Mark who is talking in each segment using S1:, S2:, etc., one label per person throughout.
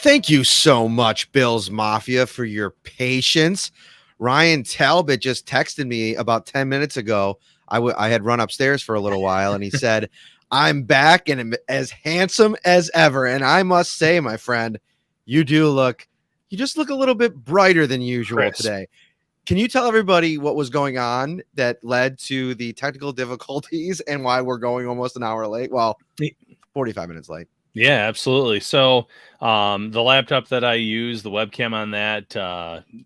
S1: Thank you so much, Bills Mafia, for your patience. Ryan Talbot just texted me about 10 minutes ago. I had run upstairs for a little while, and he said, I'm back and I'm as handsome as ever. And I must say, my friend, you just look a little bit brighter than usual today. Can you tell everybody what was going on that led to the technical difficulties and why we're going almost an hour late? Well, 45 minutes late.
S2: Yeah, absolutely. So the laptop that I use, the webcam on that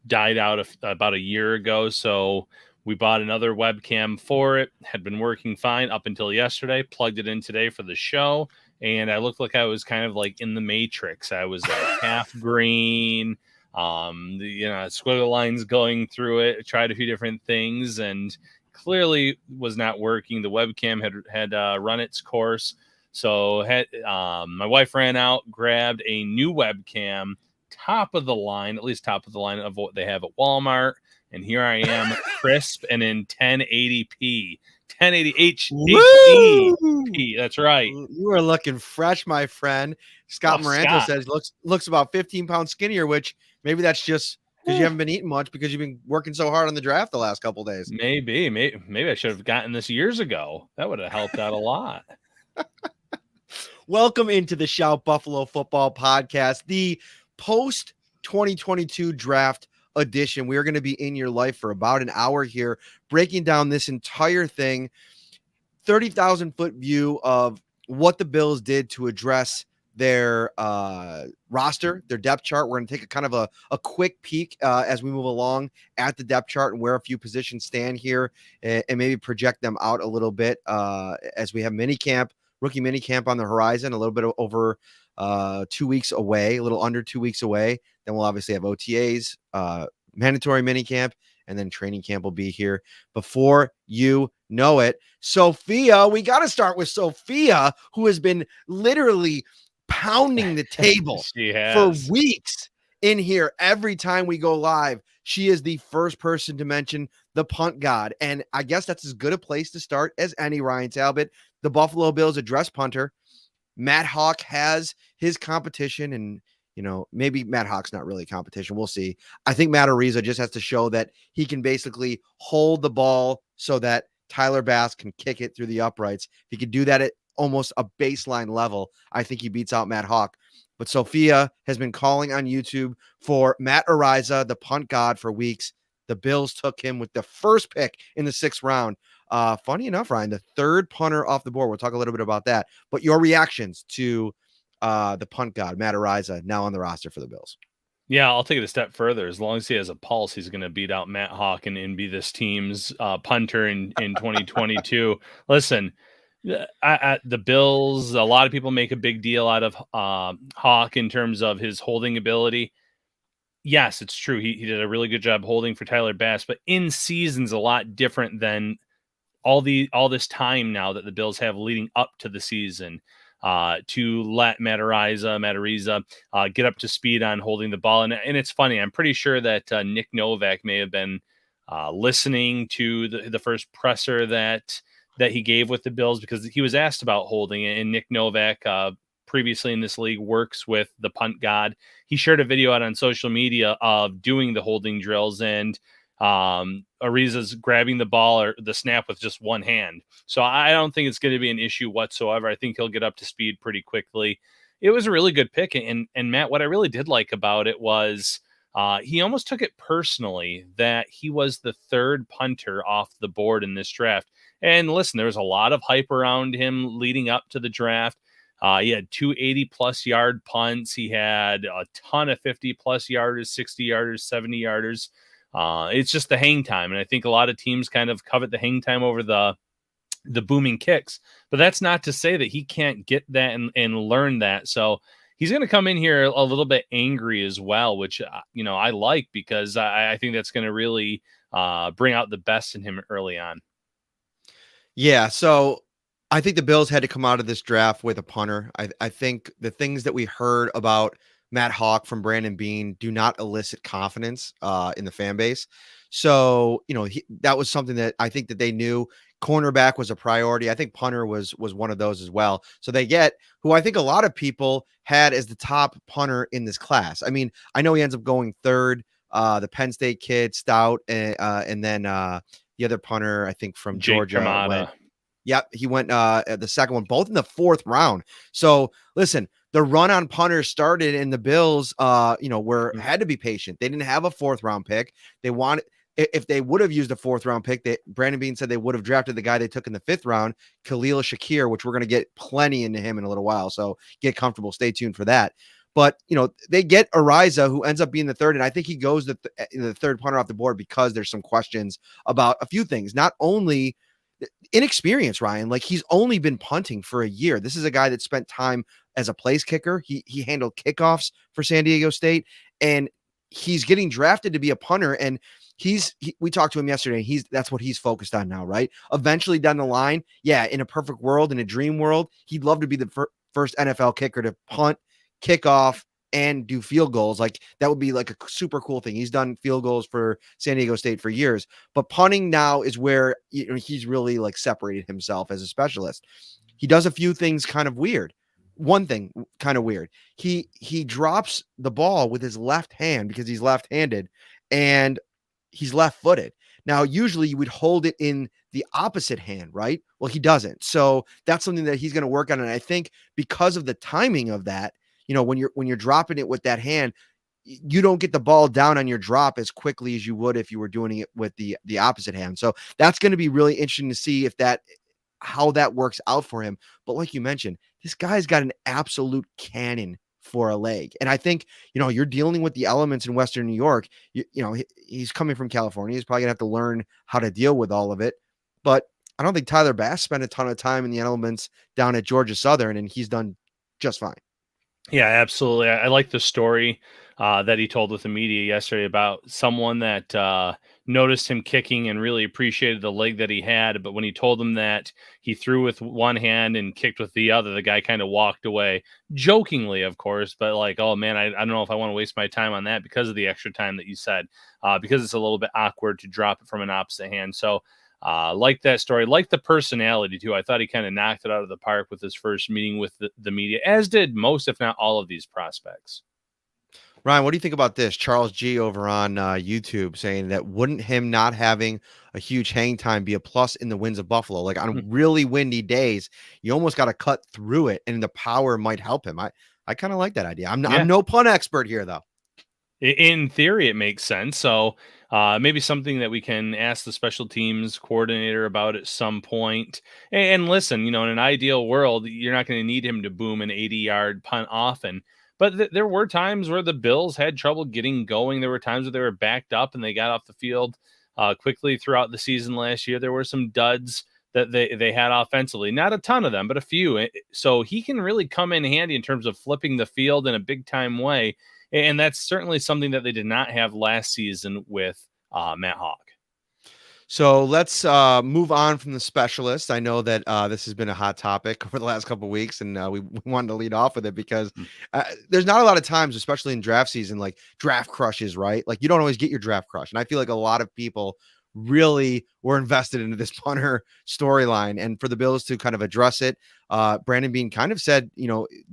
S2: died out about a year ago. So we bought another webcam for it. Had been working fine up until yesterday. Plugged it in today for the show. And I looked like I was kind of like in the Matrix. I was like half green, squiggle lines going through it. I tried a few different things and clearly was not working. The webcam had run its course. So my wife ran out, grabbed a new webcam, top of the line of what they have at Walmart. And here I am, crisp and in 1080p, 1080 HD. That's right.
S1: You are looking fresh, my friend. Scott Moranto says looks about 15 pounds skinnier, which maybe that's just because you haven't been eating much because you've been working so hard on the draft the last couple of days.
S2: Maybe I should have gotten this years ago. That would have helped out a lot.
S1: Welcome into the Shout Buffalo Football Podcast, the post 2022 draft edition. We are going to be in your life for about an hour here, breaking down this entire thing, 30,000 foot view of what the Bills did to address their roster, their depth chart. We're going to take a kind of a quick peek as we move along at the depth chart and where a few positions stand here, and maybe project them out a little bit as we have rookie mini camp on the horizon, a little bit over 2 weeks away, a little under 2 weeks away. Then we'll obviously have OTAs, mandatory mini camp, and then training camp will be here before you know it. Sophia, we got to start with Sophia, who has been literally pounding the table for weeks in here. Every time we go live, she is the first person to mention the punt god. And I guess that's as good a place to start as any, Ryan Talbot. The Buffalo Bills address punter. Matt Hawk has his competition, and maybe Matt Hawk's not really competition. We'll see. I think Matt Ariza just has to show that he can basically hold the ball so that Tyler Bass can kick it through the uprights. If he could do that at almost a baseline level, I think he beats out Matt Hawk. But Sophia has been calling on YouTube for Matt Ariza, the punt god, for weeks. The Bills took him with the first pick in the 6th round. Funny enough, Ryan, the third punter off the board. We'll talk a little bit about that. But your reactions to the punt god, Matt Ariza, now on the roster for the Bills.
S2: Yeah, I'll take it a step further. As long as he has a pulse, he's going to beat out Matt Hawk and be this team's punter in 2022. Listen, at the Bills, a lot of people make a big deal out of Hawk in terms of his holding ability. Yes, it's true. He did a really good job holding for Tyler Bass, but in season's a lot different than all this time now that the Bills have leading up to the season to let Matt Ariza get up to speed on holding the ball. And it's funny. I'm pretty sure that Nick Novak may have been listening to the first presser that he gave with the Bills, because he was asked about holding, and Nick Novak, previously in this league, works with the punt god. He shared a video out on social media of doing the holding drills, and Ariza's grabbing the ball or the snap with just one hand. So I don't think it's going to be an issue whatsoever. I think he'll get up to speed pretty quickly. It was a really good pick. And Matt, what I really did like about it was he almost took it personally that he was the third punter off the board in this draft. And listen, there was a lot of hype around him leading up to the draft. He had 280-plus yard punts. He had a ton of 50-plus yarders, 60 yarders, 70 yarders. It's just the hang time. And I think a lot of teams kind of covet the hang time over the booming kicks. But that's not to say that he can't get that and learn that. So he's going to come in here a little bit angry as well, which, I like, because I think that's going to really bring out the best in him early on.
S1: Yeah, so I think the Bills had to come out of this draft with a punter. I think the things that we heard about Matt Hawk from Brandon Beane do not elicit confidence in the fan base. So, that was something that I think that they knew Cornerback was a priority. I think punter was one of those as well. So they get who I think a lot of people had as the top punter in this class. I mean, I know he ends up going third. The Penn State kid, Stout, and then the other punter, I think from
S2: Jake
S1: Georgia, went.
S2: Kamada.
S1: Yep, he went the second one, both in the fourth round. So listen, the run on punters started, and the Bills, had to be patient. They didn't have a fourth round pick. They wanted, if they would have used a fourth round pick, Brandon Beane said they would have drafted the guy they took in the fifth round, Khalil Shakir, which we're going to get plenty into him in a little while. So get comfortable, stay tuned for that. But, they get Ariza, who ends up being the third, and I think he goes the third punter off the board because there's some questions about a few things. Not only inexperience, Ryan, like he's only been punting for a year. This is a guy that spent time as a place kicker. He handled kickoffs for San Diego State, and he's getting drafted to be a punter. And we talked to him yesterday. That's what he's focused on now, right? Eventually down the line, in a perfect world, in a dream world, he'd love to be the first NFL kicker to punt, kick off, and do field goals. Like that would be like a super cool thing. He's done field goals for San Diego State for years, but punting now is where he's really like separated himself as a specialist. He does a few things kind of weird. One thing kind of weird. He drops the ball with his left hand because he's left-handed and he's left-footed. Now, usually you would hold it in the opposite hand, right? Well, he doesn't. So that's something that he's going to work on. And I think because of the timing of that, when you're dropping it with that hand, you don't get the ball down on your drop as quickly as you would if you were doing it with the opposite hand. So that's going to be really interesting to see how that works out for him. But like you mentioned, this guy's got an absolute cannon for a leg. And I think, you're dealing with the elements in Western New York. He's coming from California. He's probably gonna have to learn how to deal with all of it. But I don't think Tyler Bass spent a ton of time in the elements down at Georgia Southern, and he's done just fine.
S2: Yeah, absolutely. I like the story that he told with the media yesterday about someone that noticed him kicking and really appreciated the leg that he had. But when he told him that he threw with one hand and kicked with the other, the guy kind of walked away, jokingly, of course. But like, oh, man, I don't know if I want to waste my time on that because of the extra time that you said, because it's a little bit awkward to drop it from an opposite hand. So like that story, like the personality too. I thought he kind of knocked it out of the park with his first meeting with the media, as did most, if not all of these prospects.
S1: Ryan, what do you think about this? Charles G over on YouTube saying that wouldn't him not having a huge hang time be a plus in the winds of Buffalo? Like on really windy days, you almost got to cut through it and the power might help him. I kind of like that idea. I'm no pun expert here though.
S2: In theory, it makes sense. So maybe something that we can ask the special teams coordinator about at some point. And listen, in an ideal world, you're not going to need him to boom an 80-yard punt often. But there were times where the Bills had trouble getting going. There were times where they were backed up and they got off the field quickly throughout the season last year. There were some duds that they had offensively. Not a ton of them, but a few. So he can really come in handy in terms of flipping the field in a big-time way. And that's certainly something that they did not have last season with Matt Hawk.
S1: So let's move on from the specialist. I know that this has been a hot topic over the last couple of weeks, and we wanted to lead off with it because there's not a lot of times, especially in draft season, like draft crushes, right? Like you don't always get your draft crush. And I feel like a lot of people really were invested into this punter storyline, and for the Bills to kind of address it, Brandon Beane kind of said,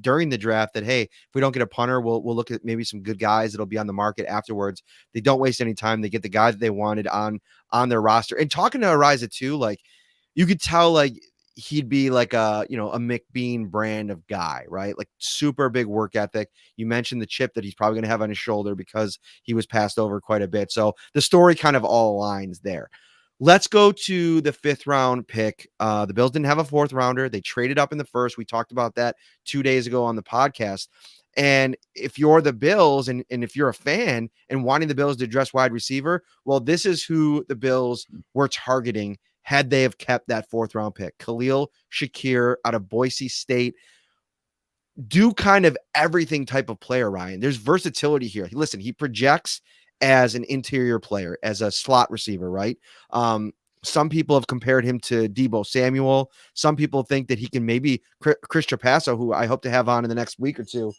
S1: during the draft that, hey, if we don't get a punter, we'll look at maybe some good guys that'll be on the market afterwards. They don't waste any time. They get the guy that they wanted on their roster. And talking to Ariza too, like you could tell, like he'd be like a McBean brand of guy, right? Like super big work ethic. You mentioned the chip that he's probably going to have on his shoulder because he was passed over quite a bit. So the story kind of all aligns there. Let's go to the 5th round pick. The Bills didn't have a 4th rounder. They traded up in the 1st. We talked about that 2 days ago on the podcast. And if you're the Bills and if you're a fan and wanting the Bills to address wide receiver, well, this is who the Bills were targeting had they have kept that 4th round pick. Khalil Shakir out of Boise State. Do kind of everything type of player, Ryan. There's versatility here. Listen, he projects as an interior player, as a slot receiver, right? Some people have compared him to Deebo Samuel. Some people think that he can maybe Chris Trapasso, who I hope to have on in the next week or two,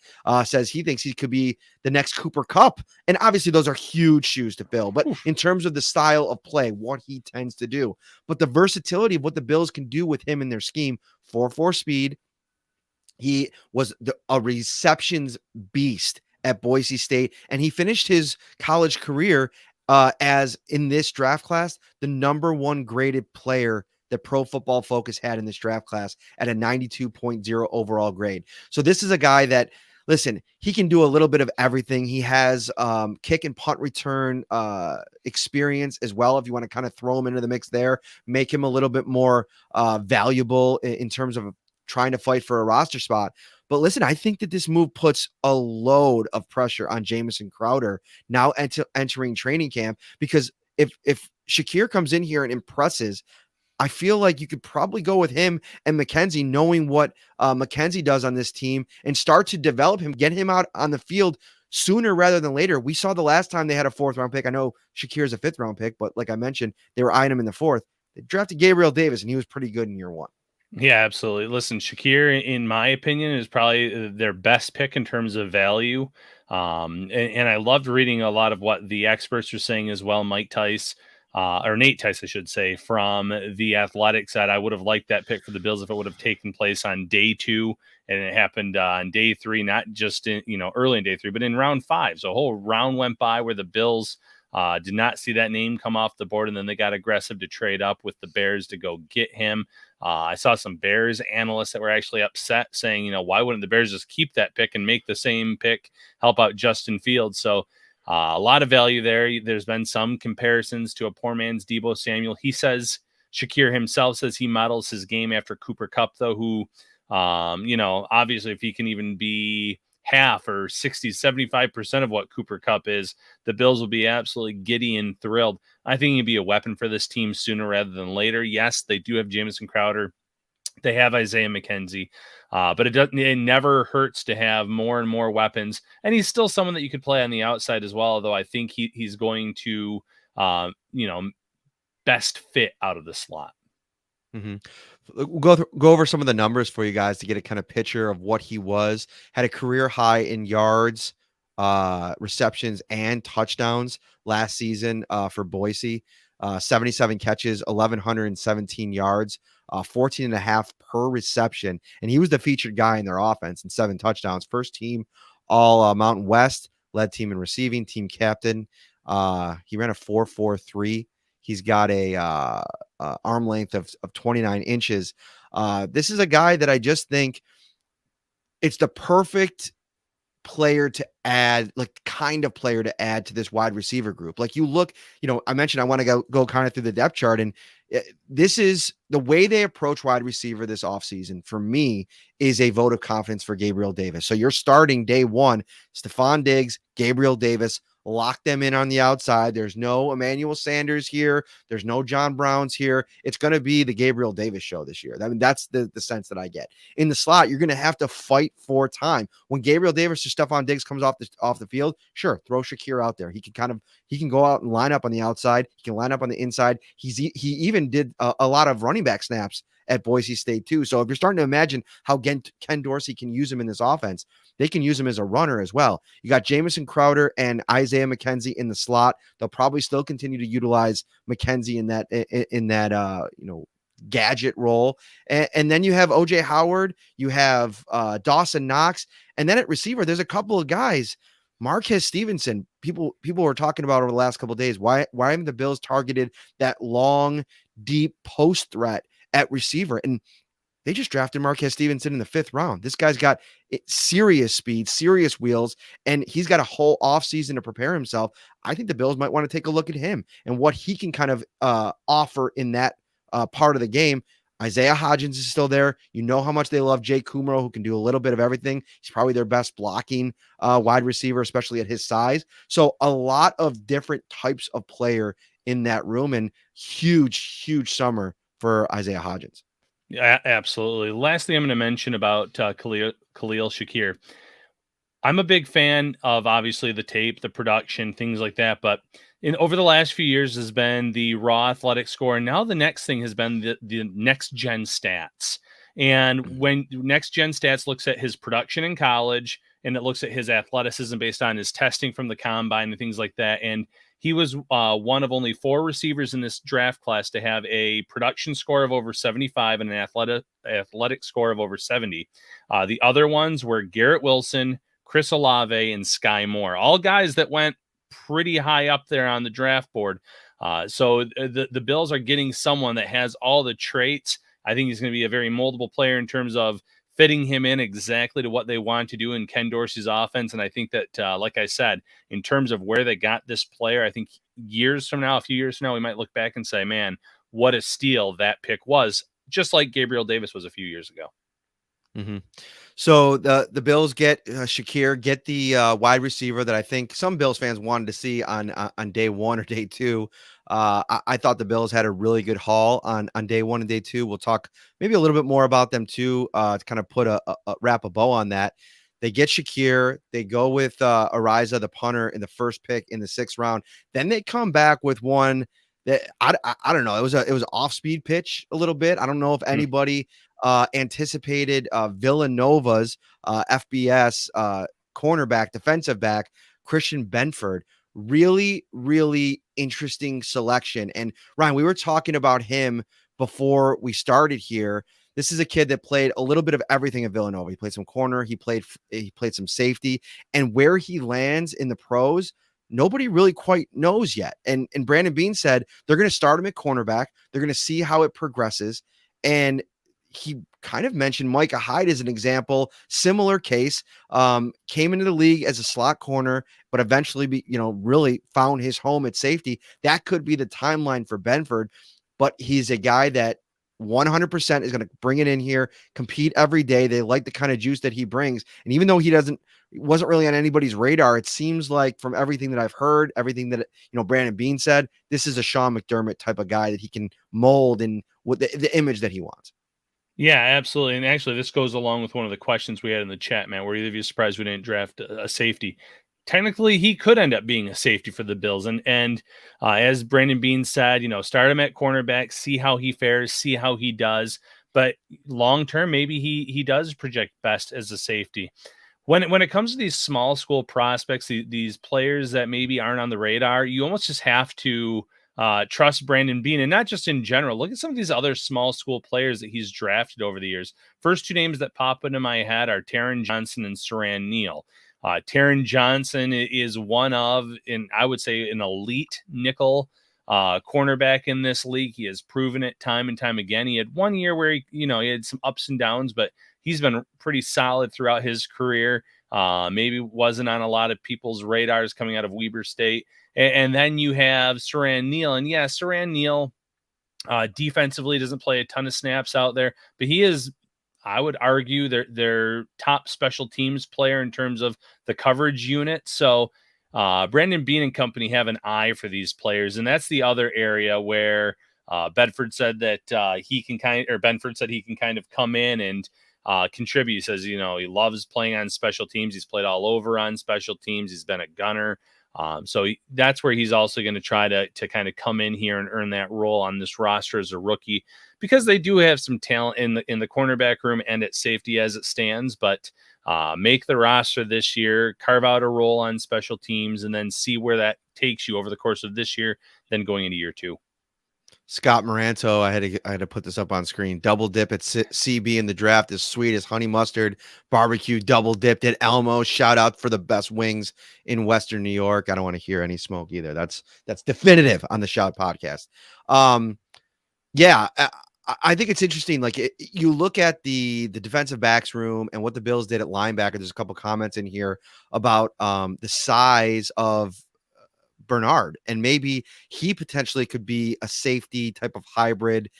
S1: says he thinks he could be the next Cooper Kupp. And obviously those are huge shoes to fill. But in terms of the style of play, what he tends to do, but the versatility of what the Bills can do with him in their scheme, 4.4 speed. He was a receptions beast at Boise State, and he finished his college career as, in this draft class, the number one graded player that Pro Football Focus had in this draft class at a 92.0 overall grade. So this is a guy that, listen, he can do a little bit of everything. He has kick and punt return experience as well. If you want to kind of throw him into the mix there, make him a little bit more valuable in terms of trying to fight for a roster spot. But listen, I think that this move puts a load of pressure on Jamison Crowder now entering training camp, because if Shakir comes in here and impresses, I feel like you could probably go with him and McKenzie, knowing what McKenzie does on this team, and start to develop him, get him out on the field sooner rather than later. We saw the last time they had a 4th round pick. I know Shakir's a 5th round pick, but like I mentioned, they were eyeing him in the 4th. They drafted Gabriel Davis, and he was pretty good in year 1.
S2: Yeah, absolutely. Listen, Shakir, in my opinion, is probably their best pick in terms of value. And I loved reading a lot of what the experts are saying as well. Mike Tice, or Nate Tice, I should say, from the Athletic side. I would have liked that pick for the Bills if it would have taken place on day 2, and it happened on day 3, not just in, early in day 3, but in round 5. So a whole round went by where the Bills did not see that name come off the board, and then they got aggressive to trade up with the Bears to go get him. I saw some Bears analysts that were actually upset, saying, why wouldn't the Bears just keep that pick and make the same pick, help out Justin Fields? So a lot of value there. There's been some comparisons to a poor man's Deebo Samuel. He says, Shakir himself says he models his game after Cooper Kupp, though, who, obviously if he can even be half or 60, 75% of what Cooper Kupp is, the Bills will be absolutely giddy and thrilled. I think he'd be a weapon for this team sooner rather than later. Yes, they do have Jamison Crowder. They have Isaiah McKenzie, but it never hurts to have more and more weapons. And he's still someone that you could play on the outside as well, although I think he's going to, best fit out of the slot.
S1: Mm-hmm. We'll go over some of the numbers for you guys to get a kind of picture of what he was. Had a career high in yards, receptions, and touchdowns last season for Boise. 77 catches, 1,117 yards, 14 and a half per reception. And he was the featured guy in their offense, and 7 touchdowns. First team all Mountain West, led team in receiving, team captain. He ran a 4.43. He's got a arm length of 29 inches. This is a guy that I just think it's the perfect player to add, like kind of player to add to this wide receiver group. Like you look, I mentioned I want to go kind of through the depth chart, and this is the way they approach wide receiver this offseason. For me, is a vote of confidence for Gabriel Davis. So you're starting day 1, Stephon Diggs, Gabriel Davis. Lock them in on the outside. There's no Emmanuel Sanders here. There's no John Browns here. It's going to be the Gabriel Davis show this year. I mean, that's the sense that I get. In the slot, you're going to have to fight for time. When Gabriel Davis or Stephon Diggs comes off the field, sure, throw Shakir out there. He can go out and line up on the outside. He can line up on the inside. He even did a lot of running back snaps at Boise State too. So if you're starting to imagine how Ken Dorsey can use him in this offense, they can use him as a runner as well. You got Jamison Crowder and Isaiah McKenzie in the slot. They'll probably still continue to utilize McKenzie in that gadget role. And then you have OJ Howard, you have Dawson Knox, and then at receiver, there's a couple of guys. Marquez Stevenson, people were talking about over the last couple of days. Why haven't the Bills targeted that long, deep post threat at receiver? And they just drafted Marquez Stevenson in the 5th round. This guy's got serious speed, serious wheels, and he's got a whole offseason to prepare himself. I think the Bills might want to take a look at him and what he can kind of offer in that part of the game. Isaiah Hodgins is still there. You know how much they love Jay Kumro, who can do a little bit of everything. He's probably their best blocking wide receiver, especially at his size. So a lot of different types of player in that room, and huge summer for Isaiah Hodgins.
S2: Yeah, absolutely. Last thing I'm going to mention about Khalil Shakir. I'm a big fan of obviously the tape, the production, things like that. But over the last few years has been the raw athletic score. And now the next thing has been the next gen stats. And when next gen stats looks at his production in college and it looks at his athleticism based on his testing from the combine and things like that. And he was one of only 4 receivers in this draft class to have a production score of over 75 and an athletic score of over 70. The other ones were Garrett Wilson, Chris Olave, and Sky Moore, all guys that went pretty high up there on the draft board. So the Bills are getting someone that has all the traits. I think he's going to be a very moldable player in terms of fitting him in exactly to what they want to do in Ken Dorsey's offense. And I think that, like I said, in terms of where they got this player, I think a few years from now, we might look back and say, man, what a steal that pick was, just like Gabriel Davis was a few years ago.
S1: Mm-hmm. So the Bills get Shakir, get the wide receiver that I think some Bills fans wanted to see on day 1 or day 2. I thought the Bills had a really good haul on day 1 and day 2. We'll talk maybe a little bit more about them too, to kind of put a wrap a bow on that. They get Shakir. They go with Ariza, the punter, in the first pick in the 6th round. Then they come back with one that I don't know. It was an off-speed pitch a little bit. I don't know if anybody anticipated Villanova's FBS cornerback, defensive back, Christian Benford. Really, really interesting selection. And Ryan, we were talking about him before we started here. This is a kid that played a little bit of everything at Villanova. He played some corner, he played some safety, and where he lands in the pros, nobody really quite knows yet. And Brandon Beane said they're going to start him at cornerback. They're going to see how it progresses. And he kind of mentioned Micah Hyde as an example, similar case, came into the league as a slot corner, but eventually, really found his home at safety. That could be the timeline for Benford, but he's a guy that 100% is going to bring it in here, compete every day. They like the kind of juice that he brings. And even though he wasn't really on anybody's radar, it seems like from everything that I've heard, everything that, Brandon Beane said, this is a Sean McDermott type of guy that he can mold in with the image that he wants.
S2: Yeah, absolutely. And actually, this goes along with one of the questions we had in the chat, man. Were either of you surprised we didn't draft a safety? Technically, he could end up being a safety for the Bills. And as Brandon Beane said, start him at cornerback, see how he fares, see how he does. But long term, maybe he does project best as a safety. When it comes to these small school prospects, these players that maybe aren't on the radar, you almost just have to trust Brandon Beane, and not just in general. Look at some of these other small school players that he's drafted over the years. First 2 names that pop into my head are Taryn Johnson and Saran Neil. Taryn Johnson is one of, I would say, an elite nickel cornerback in this league. He has proven it time and time again. He had 1 year where he had some ups and downs, but he's been pretty solid throughout his career. Maybe wasn't on a lot of people's radars coming out of Weber State. And then you have Saran Neil. And yeah, Saran Neil defensively doesn't play a ton of snaps out there, but he is, I would argue, their top special teams player in terms of the coverage unit. So Brandon Beane and company have an eye for these players. And that's the other area where Benford said he can kind of come in and contribute. He says, he loves playing on special teams. He's played all over on special teams. He's been a gunner. So that's where he's also going to try to kind of come in here and earn that role on this roster as a rookie, because they do have some talent in the cornerback room and at safety as it stands, but make the roster this year, carve out a role on special teams, and then see where that takes you over the course of this year, then going into year 2.
S1: Scott Moranto, I had to put this up on screen. Double dip at CB in the draft is sweet as honey mustard. Barbecue double dipped at Elmo. Shout out for the best wings in Western New York. I don't want to hear any smoke either. That's definitive on the Shout podcast. Yeah, I think it's interesting. Like you look at the defensive backs room and what the Bills did at linebacker. There's a couple comments in here about the size of Bernard, and maybe he potentially could be a safety type of hybrid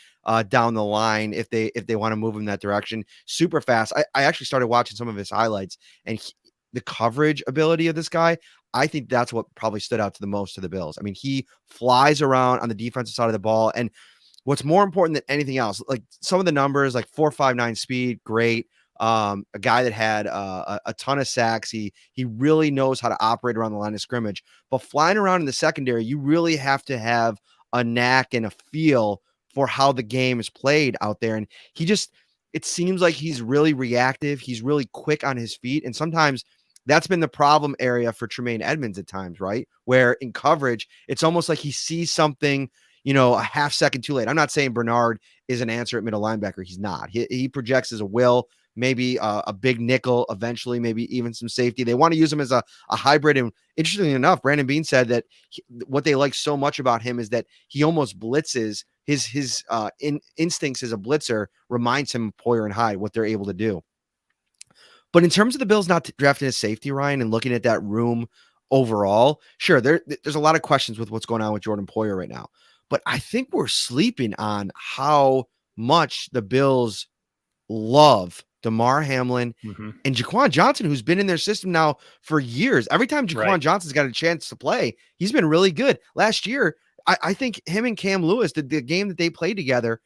S1: down the line if they want to move him that direction. Super fast. I actually started watching some of his highlights, and the coverage ability of this guy, I think that's what probably stood out to the most to the Bills. I mean, he flies around on the defensive side of the ball, and what's more important than anything else, like some of the numbers, like 4.59 speed, great. a guy that had a ton of sacks. He really knows how to operate around the line of scrimmage. But flying around in the secondary, you really have to have a knack and a feel for how the game is played out there. And it seems like he's really reactive. He's really quick on his feet. And sometimes that's been the problem area for Tremaine Edmonds at times, right? Where in coverage, it's almost like he sees something, a half second too late. I'm not saying Bernard is an answer at middle linebacker. He's not. He projects as a will, maybe a big nickel, eventually, maybe even some safety. They want to use him as a hybrid. And interestingly enough, Brandon Beane said that what they like so much about him is that he almost blitzes. His instincts as a blitzer reminds him of Poyer and Hyde, what they're able to do. But in terms of the Bills not drafting a safety, Ryan, and looking at that room overall, sure, there's a lot of questions with what's going on with Jordan Poyer right now. But I think we're sleeping on how much the Bills love Damar Hamlin and Jaquan Johnson, who's been in their system now for years. Every time Jaquan Johnson's got a chance to play, he's been really good. Last year, I think him and Cam Lewis, the game that they played together,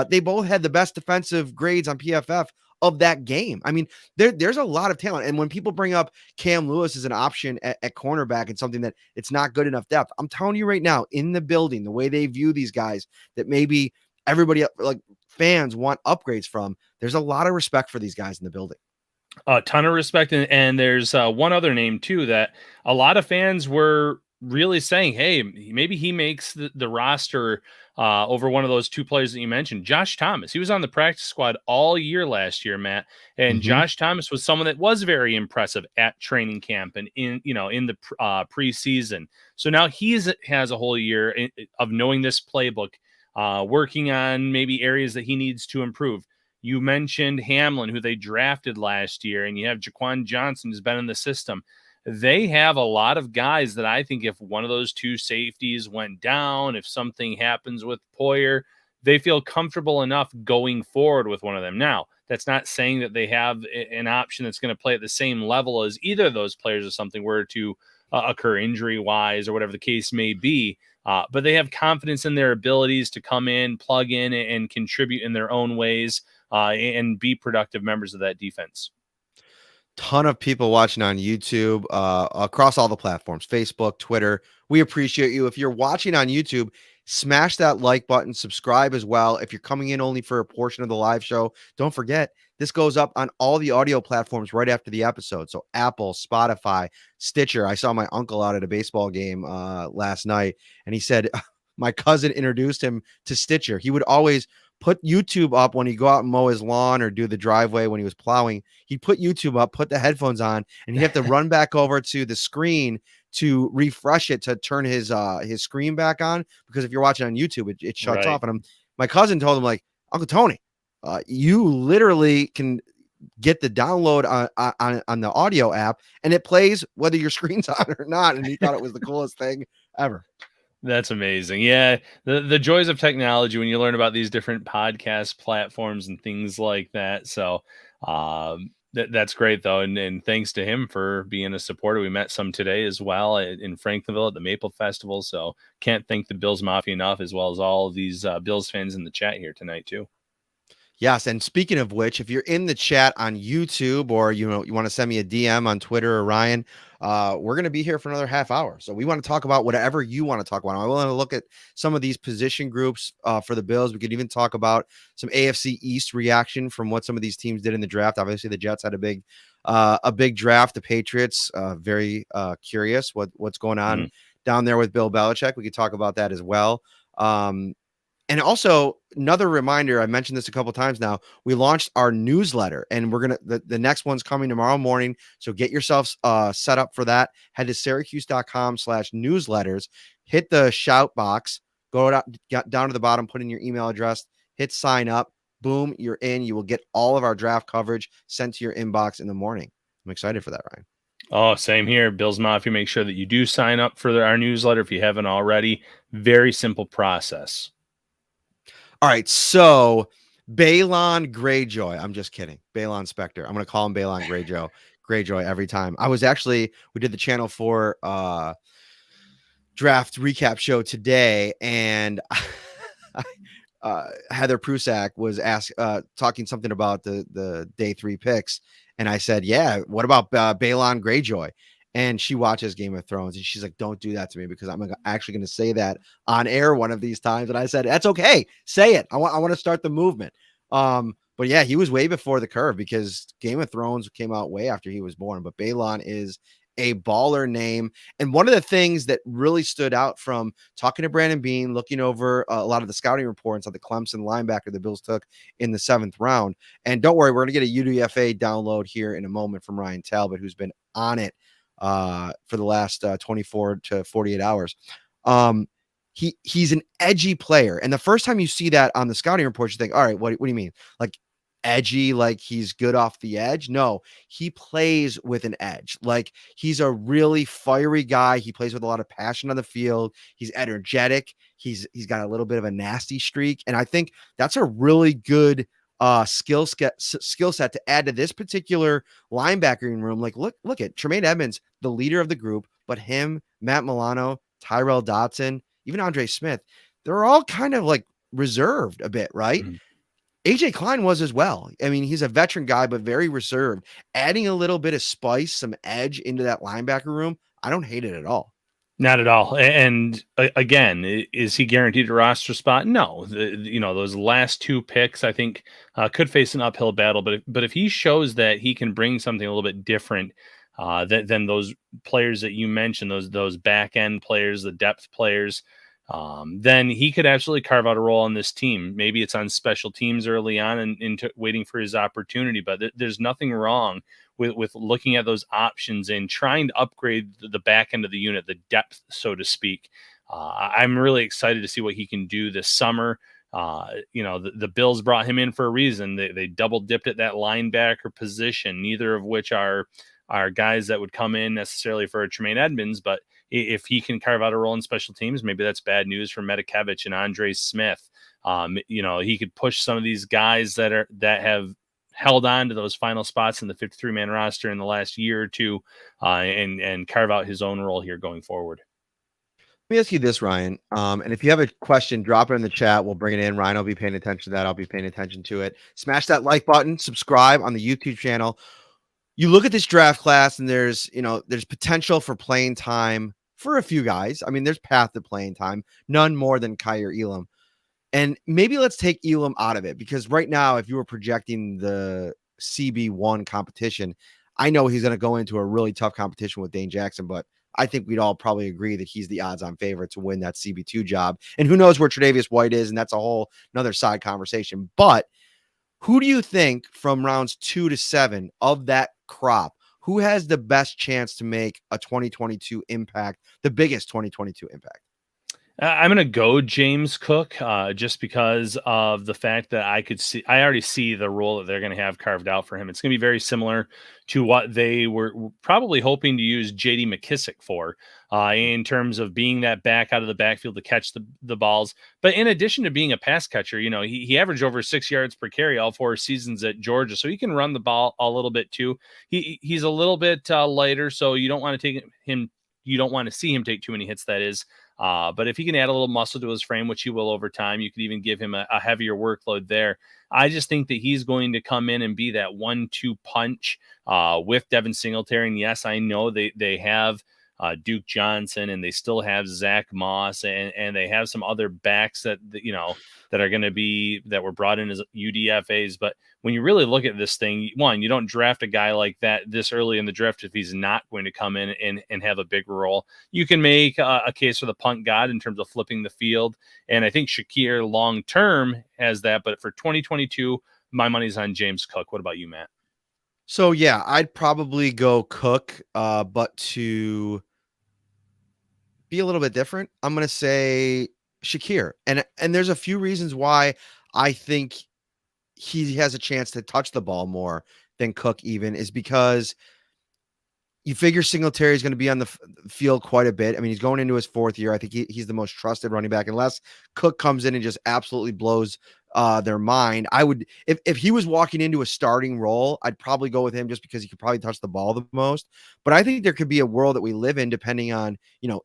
S1: they both had the best defensive grades on PFF of that game. I mean, there's a lot of talent. And when people bring up Cam Lewis as an option at cornerback and something that it's not good enough depth, I'm telling you right now, in the building, the way they view these guys that maybe everybody like fans want upgrades from, there's a lot of respect for these guys in the building.
S2: A ton of respect. And there's one other name too, that a lot of fans were really saying, hey, maybe he makes the roster over one of those two players that you mentioned, Josh Thomas. He was on the practice squad all year last year, Matt. And Josh Thomas was someone that was very impressive at training camp and in the preseason. So now he has a whole year of knowing this playbook, working on maybe areas that he needs to improve. You mentioned Hamlin, who they drafted last year, and you have Jaquan Johnson, who's been in the system. They have a lot of guys that I think if one of those two safeties went down, if something happens with Poyer, they feel comfortable enough going forward with one of them. Now, that's not saying that they have an option that's going to play at the same level as either of those players if something were to occur injury-wise or whatever the case may be. But they have confidence in their abilities to come in, plug in, and contribute in their own ways and be productive members of that defense.
S1: Ton of people watching on YouTube across all the platforms, Facebook, Twitter. We appreciate you. If you're watching on YouTube, smash that like button, subscribe as well. If you're coming in only for a portion of the live show, don't forget, this goes up on all the audio platforms right after the episode. So Apple, Spotify, Stitcher. I saw my uncle out at a baseball game last night, and he said my cousin introduced him to Stitcher. He would always put YouTube up when he'd go out and mow his lawn or do the driveway when he was plowing. He'd put YouTube up, put the headphones on, and he'd have to run back over to the screen to refresh it to turn his screen back on, because if you're watching on YouTube, it shuts off. And my cousin told him, like, Uncle Tony, you literally can get the download on the audio app, and it plays whether your screen's on or not. And he thought it was the coolest thing ever.
S2: That's amazing. Yeah. The joys of technology when you learn about these different podcast platforms and things like that. So that's great though. And thanks to him for being a supporter. We met some today as well in Franklinville at the Maple Festival. So can't thank the Bills Mafia enough, as well as all of these Bills fans in the chat here tonight too.
S1: Yes, and speaking of which, if you're in the chat on YouTube, or you want to send me a DM on Twitter or Ryan, we're going to be here for another half hour. So we want to talk about whatever you want to talk about. I want to look at some of these position groups for the Bills. We could even talk about some AFC East reaction from what some of these teams did in the draft. Obviously, the Jets had a big draft. The Patriots, very curious what's going on down there with Bill Belichick. We could talk about that as well. And also, another reminder, I mentioned this a couple of times now, we launched our newsletter, and we're going to, the next one's coming tomorrow morning. So get yourselves set up for that. Head to syracuse.com/newsletters, hit the shout box, go down to the bottom, put in your email address, hit sign up. Boom, you're in. You will get all of our draft coverage sent to your inbox in the morning. I'm excited for that, Ryan.
S2: Oh, same here. Bills Mafia, make sure that you do sign up for our newsletter if you haven't already. Very simple process.
S1: All right, so Balon Greyjoy. I'm just kidding. Balon Spector. I'm going to call him Balon Greyjoy every time. We did the Channel 4 draft recap show today, and Heather Prusak was talking something about the day 3 picks. And I said, yeah, what about Balon Greyjoy? And she watches Game of Thrones and she's like, don't do that to me because I'm actually going to say that on air one of these times. And I said, that's okay. Say it. I want to start the movement. But yeah, he was way before the curve because Game of Thrones came out way after he was born. But Balon is a baller name. And one of the things that really stood out from talking to Brandon Beane, looking over a lot of the scouting reports on the Clemson linebacker the Bills took in the 7th round. And don't worry, we're going to get a UDFA download here in a moment from Ryan Talbot, who's been on it for the last 24 to 48 hours. He's an edgy player. And the first time you see that on the scouting report, you think, all right, what do you mean? Like edgy, like he's good off the edge? No, he plays with an edge. Like he's a really fiery guy. He plays with a lot of passion on the field. He's energetic. He's got a little bit of a nasty streak. And I think that's a really good skill set to add to this particular linebacking room. Like look at Tremaine Edmonds, the leader of the group, but him, Matt Milano, Tyrell Dotson, even Andre Smith, they're all kind of like reserved a bit, right?
S2: Mm-hmm.
S1: AJ Klein was as well. I mean, he's a veteran guy, but very reserved. Adding a little bit of spice, some edge into that linebacker room, I don't hate it at all.
S2: Not at all. And again, is he guaranteed a roster spot? No. Those last 2 picks, I think, could face an uphill battle. But if he shows that he can bring something a little bit different than those players that you mentioned, those back end players, the depth players, then he could absolutely carve out a role on this team. Maybe it's on special teams early on and into waiting for his opportunity. But there's nothing wrong with looking at those options and trying to upgrade the back end of the unit, the depth, so to speak. I'm really excited to see what he can do this summer. The Bills brought him in for a reason. They double dipped at that linebacker position, neither of which are guys that would come in necessarily for a Tremaine Edmonds. But if he can carve out a role in special teams, maybe that's bad news for Metakevich and Andre Smith. He could push some of these guys that have held on to those final spots in the 53-man roster in the last year or two, and carve out his own role here going forward.
S1: Let me ask you this, Ryan. And if you have a question, drop it in the chat. We'll bring it in. Ryan will be paying attention to that. I'll be paying attention to it. Smash that like button, subscribe on the YouTube channel. You look at this draft class and there's potential for playing time for a few guys. I mean, there's path to playing time, none more than Kaiir Elam. And maybe let's take Elam out of it because right now, if you were projecting the CB1 competition, I know he's going to go into a really tough competition with Dane Jackson, but I think we'd all probably agree that he's the odds-on favorite to win that CB2 job. And who knows where Tre'Davious White is, and that's a whole another side conversation. But who do you think from rounds 2 to 7 of that crop, who has the best chance to make a 2022 impact, the biggest 2022 impact?
S2: I'm going to go James Cook just because of the fact that I already see the role that they're going to have carved out for him. It's going to be very similar to what they were probably hoping to use JD McKissick for in terms of being that back out of the backfield to catch the balls. But in addition to being a pass catcher, he averaged over 6 yards per carry all 4 seasons at Georgia. So he can run the ball a little bit too. He's a little bit lighter, so you don't want to see him take too many hits, that is. But if he can add a little muscle to his frame, which he will over time, you could even give him a heavier workload there. I just think that he's going to come in and be that 1-2 punch with Devin Singletary. And yes, I know they have Duke Johnson and they still have Zach Moss and they have some other backs that are going to be that were brought in as UDFAs. But when you really look at this thing, one, you don't draft a guy like that this early in the draft if he's not going to come in and have a big role. You can make a case for the punt god in terms of flipping the field. And I think Shakir long term has that. But for 2022, my money's on James Cook. What about you, Matt?
S1: So, yeah, I'd probably go Cook, but to be a little bit different, I'm going to say Shakir. And there's a few reasons why I think he has a chance to touch the ball more than Cook even is because you figure Singletary is going to be on the field quite a bit. I mean, he's going into his 4th year. I think he's the most trusted running back unless Cook comes in and just absolutely blows their mind. I would, if he was walking into a starting role, I'd probably go with him just because he could probably touch the ball the most. But I think there could be a world that we live in depending on,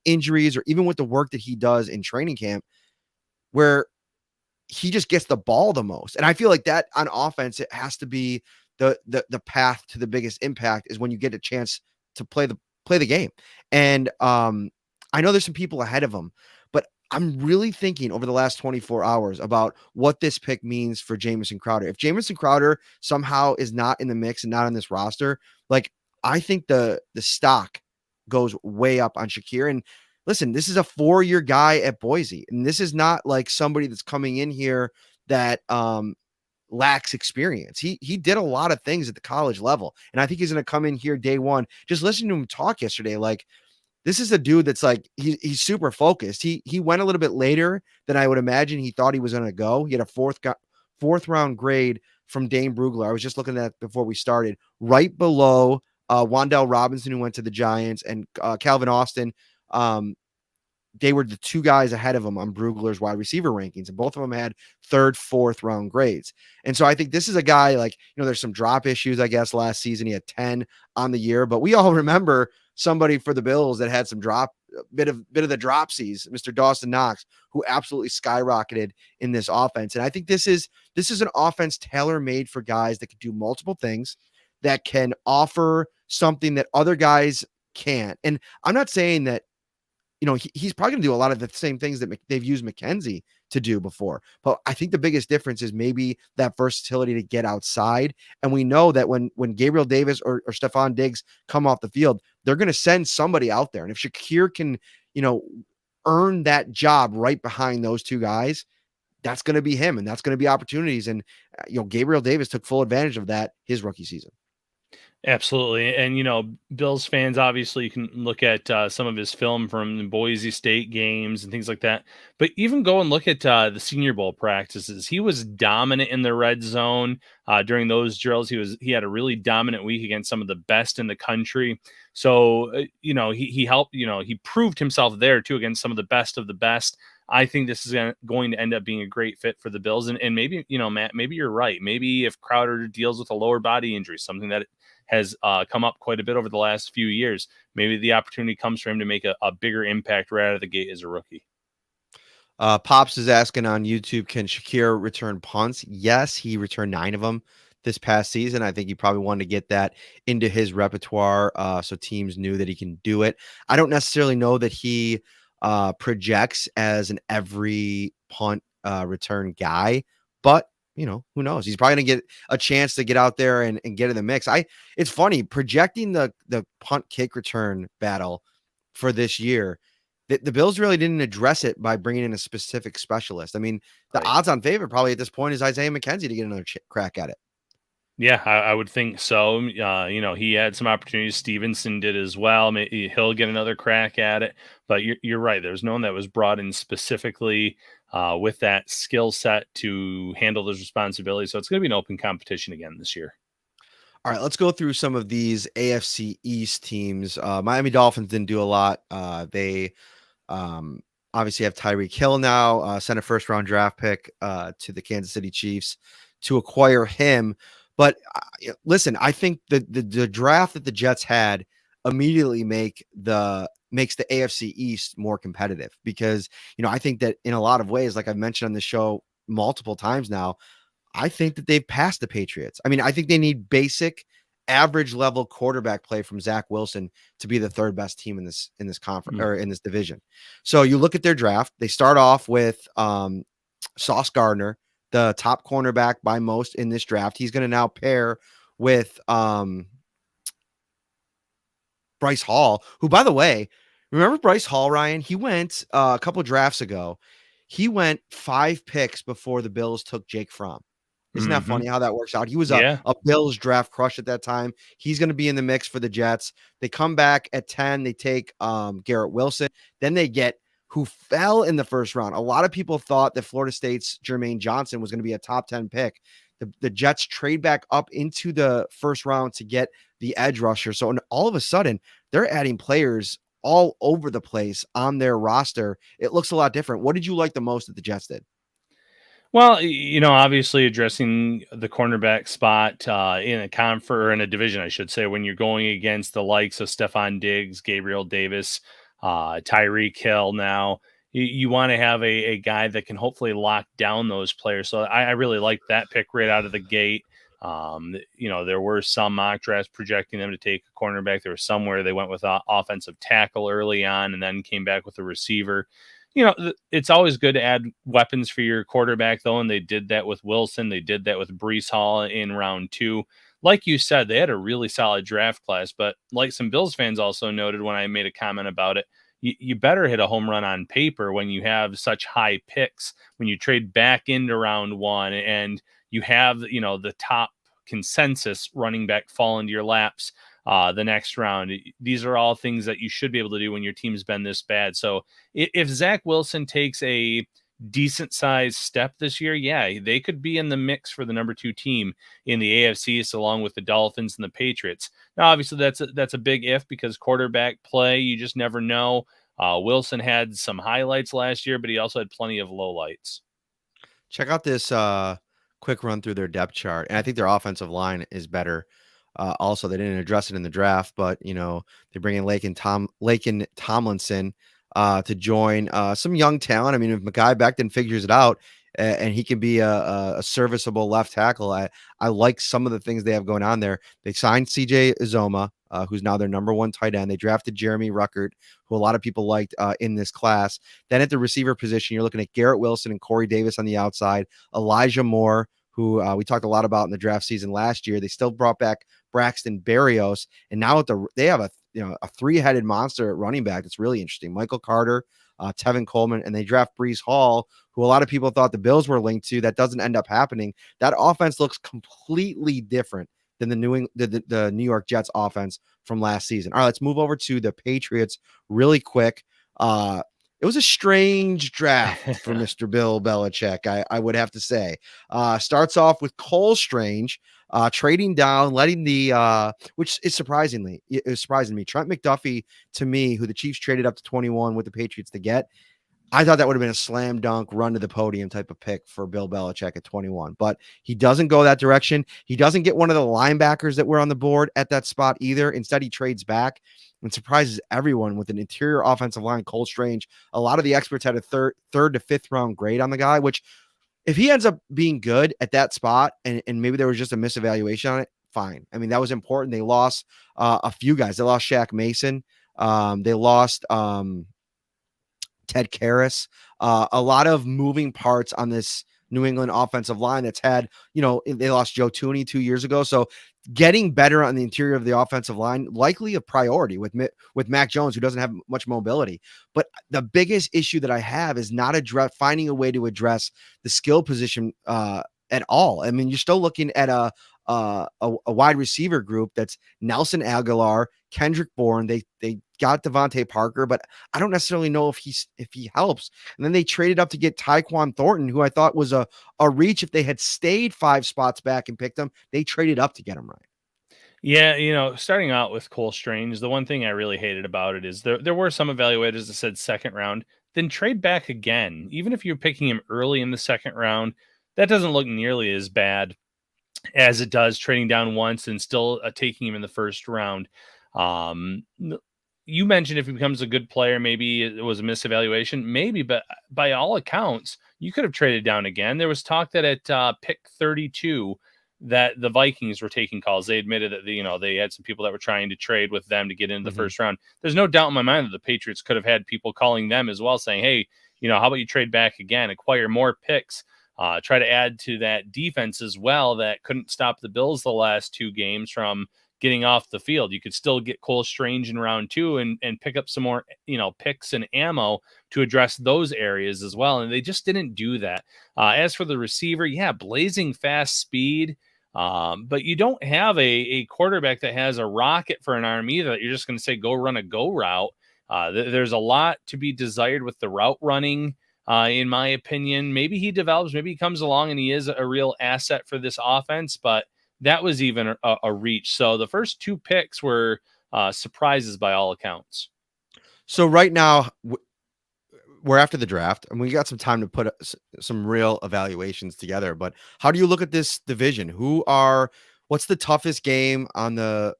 S1: injuries or even with the work that he does in training camp where he just gets the ball the most. And I feel like that on offense, it has to be the path to the biggest impact is when you get a chance to play the game. And I know there's some people ahead of him, but I'm really thinking over the last 24 hours about what this pick means for Jamison Crowder. If Jamison Crowder somehow is not in the mix and not on this roster, like I think the stock goes way up on Shakir. And listen, this is a 4-year guy at Boise, and this is not like somebody that's coming in here that lacks experience. He did a lot of things at the college level, and I think he's going to come in here day one. Just listening to him talk yesterday, like this is a dude that's like he's super focused. He went a little bit later than I would imagine he thought he was going to go. He had a fourth round grade from Dane Brugler. I was just looking at that before we started, right below Wan'Dale Robinson, who went to the Giants, and Calvin Austin. They were the two guys ahead of him on Brugler's wide receiver rankings, and both of them had 3rd, 4th round grades. And so I think this is a guy like, there's some drop issues, I guess, last season. He had 10 on the year, but we all remember somebody for the Bills that had some bit of the dropsies, Mr. Dawson Knox, who absolutely skyrocketed in this offense. And I think this is an offense tailor-made for guys that can do multiple things, that can offer something that other guys can't. And I'm not saying that, he's probably going to do a lot of the same things that they've used McKenzie to do before. But I think the biggest difference is maybe that versatility to get outside. And we know that when Gabriel Davis or Stephon Diggs come off the field, they're going to send somebody out there. And if Shakir can, earn that job right behind those two guys, that's going to be him, and that's going to be opportunities. And, Gabriel Davis took full advantage of that his rookie season.
S2: Absolutely. And, Bills fans, obviously, you can look at some of his film from the Boise State games and things like that. But even go and look at the Senior Bowl practices. He was dominant in the red zone during those drills. He had a really dominant week against some of the best in the country. So, he helped, he proved himself there, too, against some of the best of the best. I think this is going to end up being a great fit for the Bills. And maybe, Matt, maybe you're right. Maybe if Crowder deals with a lower body injury, something that has come up quite a bit over the last few years, maybe the opportunity comes for him to make a bigger impact right out of the gate as a rookie.
S1: Pops is asking on YouTube, can Shakir return punts? Yes, he returned 9 of them this past season. I think he probably wanted to get that into his repertoire so teams knew that he can do it. I don't necessarily know that he projects as an every punt return guy, but who knows? He's probably going to get a chance to get out there and get in the mix. It's funny projecting the punt kick return battle for this year. The Bills really didn't address it by bringing in a specific specialist. I mean, the odds on favorite probably at this point is Isaiah McKenzie to get another crack at it.
S2: Yeah, I would think so. He had some opportunities. Stevenson did as well. Maybe he'll get another crack at it. But you're right. There's no one that was brought in specifically with that skill set to handle those responsibilities. So it's going to be an open competition again this year.
S1: All right, let's go through some of these AFC East teams. Miami Dolphins didn't do a lot. They obviously have Tyreek Hill now, sent a first-round draft pick to the Kansas City Chiefs to acquire him. But listen, I think the draft that the Jets had immediately makes the AFC East more competitive because, I think that in a lot of ways, like I've mentioned on the show multiple times now, I think that they've passed the Patriots. I mean, I think they need basic average level quarterback play from Zach Wilson to be the 3rd best team in this conference or in this division. So you look at their draft, they start off with Sauce Gardner, the top cornerback by most in this draft. He's going to now pair with Bryce Hall, who, by the way, remember Bryce Hall, Ryan? He went a couple drafts ago. He went 5 picks before the Bills took Jake Fromm. Isn't that funny how that works out? He was a Bills draft crush at that time. He's going to be in the mix for the Jets. They come back at 10. They take Garrett Wilson. Then they get who fell in the first round. A lot of people thought that Florida State's Jermaine Johnson was going to be a top 10 pick. The Jets trade back up into the first round to get the edge rusher. So all of a sudden, they're adding players all over the place on their roster. It looks a lot different. What did you like the most that the Jets did?
S2: Well, obviously addressing the cornerback spot in a division, I should say, when you're going against the likes of Stephon Diggs, Gabriel Davis, Tyreek Hill now, you want to have a guy that can hopefully lock down those players. So I really like that pick right out of the gate. There were some mock drafts projecting them to take a cornerback. There was somewhere they went with offensive tackle early on and then came back with a receiver. It's always good to add weapons for your quarterback, though, and they did that with Wilson. They did that with Breece Hall in round 2. Like you said, they had a really solid draft class, but like some Bills fans also noted when I made a comment about it, you better hit a home run on paper when you have such high picks, when you trade back into round 1 and you have, the top consensus running back fall into your laps the next round. These are all things that you should be able to do when your team's been this bad. So if Zach Wilson takes a decent sized step this year, yeah, they could be in the mix for the number 2 team in the AFC East, along with the Dolphins and the Patriots. Now, obviously, that's a big if, because quarterback play, you just never know. Wilson had some highlights last year, but he also had plenty of lowlights.
S1: Check out this quick run through their depth chart, and I think their offensive line is better. Also, they didn't address it in the draft, but they bring in Laken Tomlinson to join some young talent. I mean, if Mekhi Becton figures it out and he can be a serviceable left tackle, I like some of the things they have going on there. They signed CJ Uzoma, who's now their number 1 tight end. They drafted Jeremy Ruckert, who a lot of people liked in this class. Then at the receiver position, you're looking at Garrett Wilson and Corey Davis on the outside, Elijah Moore, who we talked a lot about in the draft season last year. They still brought back Braxton Berrios, and now they have a 3-headed monster at running back. It's really interesting. Michael Carter, Tevin Coleman, and they draft Breece Hall, who a lot of people thought the Bills were linked to. That doesn't end up happening. That offense looks completely different than the New York Jets offense from last season. All right, let's move over to the Patriots really quick. It was a strange draft for Mr. Bill Belichick, I would have to say. Starts off with Cole Strange trading down, letting which is surprising me. Trent McDuffie, to me, who the Chiefs traded up to 21 with the Patriots to get, I thought that would have been a slam dunk, run to the podium type of pick for Bill Belichick at 21, but he doesn't go that direction. He doesn't get one of the linebackers that were on the board at that spot either. Instead, he trades back and surprises everyone with an interior offensive line, Cole Strange. A lot of the experts had a third to fifth round grade on the guy, which if he ends up being good at that spot and maybe there was just a misevaluation on it, fine. I mean, that was important. They lost a few guys. They lost Shaq Mason. They lost Ted Karras, a lot of moving parts on this New England offensive line that's had, they lost Joe Tooney 2 years ago. So getting better on the interior of the offensive line, likely a priority with Mac Jones, who doesn't have much mobility. But the biggest issue that I have is not finding a way to address the skill position at all. I mean, you're still looking at a wide receiver group that's Nelson Aguilar, Kendrick Bourne. They got Devontae Parker, but I don't necessarily know if he helps. And then they traded up to get Tyquan Thornton, who I thought was a reach. If they had stayed 5 spots back and picked him, they traded up to get him, right?
S2: Yeah, starting out with Cole Strange, the one thing I really hated about it is there were some evaluators that said second round, then trade back again. Even if you're picking him early in the second round, that doesn't look nearly as bad as it does trading down once and still taking him in the first round. You mentioned if he becomes a good player, maybe it was a misevaluation, maybe, but by all accounts, you could have traded down again. There was talk that at pick 32 that the Vikings were taking calls. They admitted that they had some people that were trying to trade with them to get into the first round. There's no doubt in my mind that the Patriots could have had people calling them as well, saying, hey, how about you trade back again, acquire more picks, try to add to that defense as well that couldn't stop the Bills the last 2 games from getting off the field. You could still get Cole Strange in round 2 and pick up some more, picks and ammo to address those areas as well. And they just didn't do that. As for the receiver, blazing fast speed. But you don't have a quarterback that has a rocket for an arm either, that you're just going to say, go run a go route. There's a lot to be desired with the route running. In my opinion, maybe he develops, maybe he comes along and he is a real asset for this offense, but that was even a reach. So the first 2 picks were surprises by all accounts.
S1: So right now we're after the draft and we got some time to put some real evaluations together, but how do you look at this division? What's the toughest game on the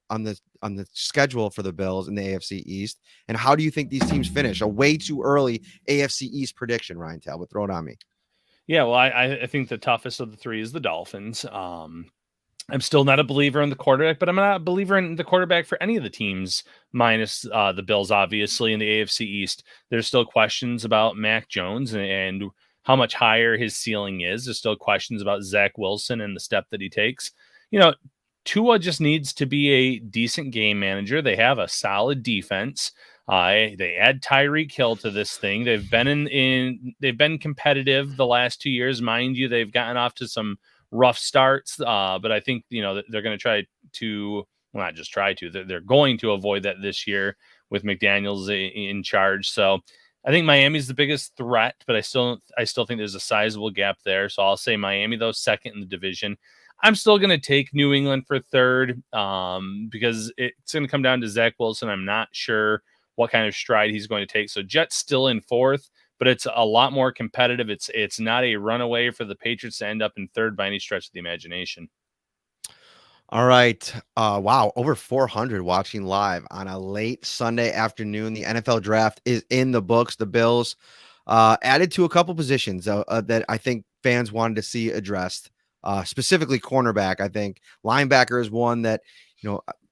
S1: schedule for the Bills in the AFC East? And how do you think these teams finish? A way too early AFC East prediction, Ryan Talbot. Throw it on me.
S2: Yeah, well, I think the toughest of the three is the Dolphins. I'm still not a believer in the quarterback, but I'm not a believer in the quarterback for any of the teams, minus the Bills, obviously, in the AFC East. There's still questions about Mac Jones and how much higher his ceiling is. There's still questions about Zach Wilson and the step that he takes. Tua just needs to be a decent game manager. They have a solid defense. They add Tyreek Hill to this thing. They've been they've been competitive the last 2 years, mind you. They've gotten off to some rough starts, but I think they're going to try to, well, not just try to. They're going to avoid that this year with McDaniels in charge. So I think Miami's the biggest threat, but I still think there's a sizable gap there. So I'll say Miami, though, second in the division. I'm still going to take New England for third because it's going to come down to Zach Wilson. I'm not sure what kind of stride he's going to take. So Jets still in fourth, but it's a lot more competitive. It's not a runaway for the Patriots to end up in third by any stretch of the imagination.
S1: All right. Wow. Over 400 watching live on a late Sunday afternoon. The NFL draft is in the books. The Bills added to a couple positions that I think fans wanted to see addressed. Specifically cornerback. I think linebacker is one that,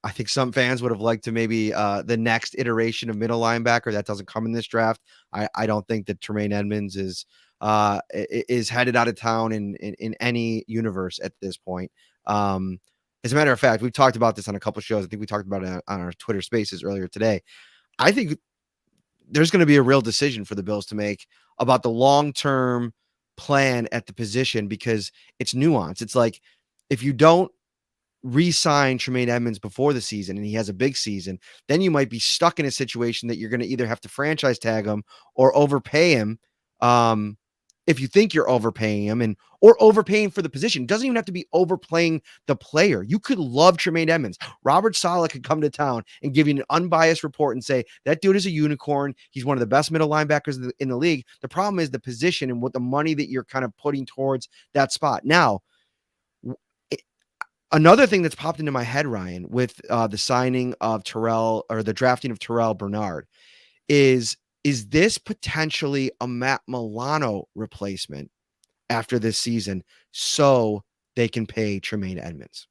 S1: I think some fans would have liked to maybe the next iteration of middle linebacker that doesn't come in this draft. I don't think that Tremaine Edmonds is headed out of town in any universe at this point. As a matter of fact, we've talked about this on a couple of shows. I think we talked about it on our Twitter Spaces earlier today. I think there's going to be a real decision for the Bills to make about the long-term plan at the position because it's nuanced. It's like if you don't re-sign Tremaine Edmonds before the season and he has a big season, then you might be stuck in a situation that you're going to either have to franchise tag him or overpay him. If you think you're overpaying him or overpaying for the position, it doesn't even have to be overplaying the player. You could love Tremaine Edmonds. Robert Saleh could come to town and give you an unbiased report and say, that dude is a unicorn. He's one of the best middle linebackers in the league. The problem is the position and what the money that you're kind of putting towards that spot. Now, another thing that's popped into my head, Ryan, with the signing of Terrell or the drafting of Terrell Bernard is this potentially a Matt Milano replacement after this season so they can pay Tremaine Edmonds?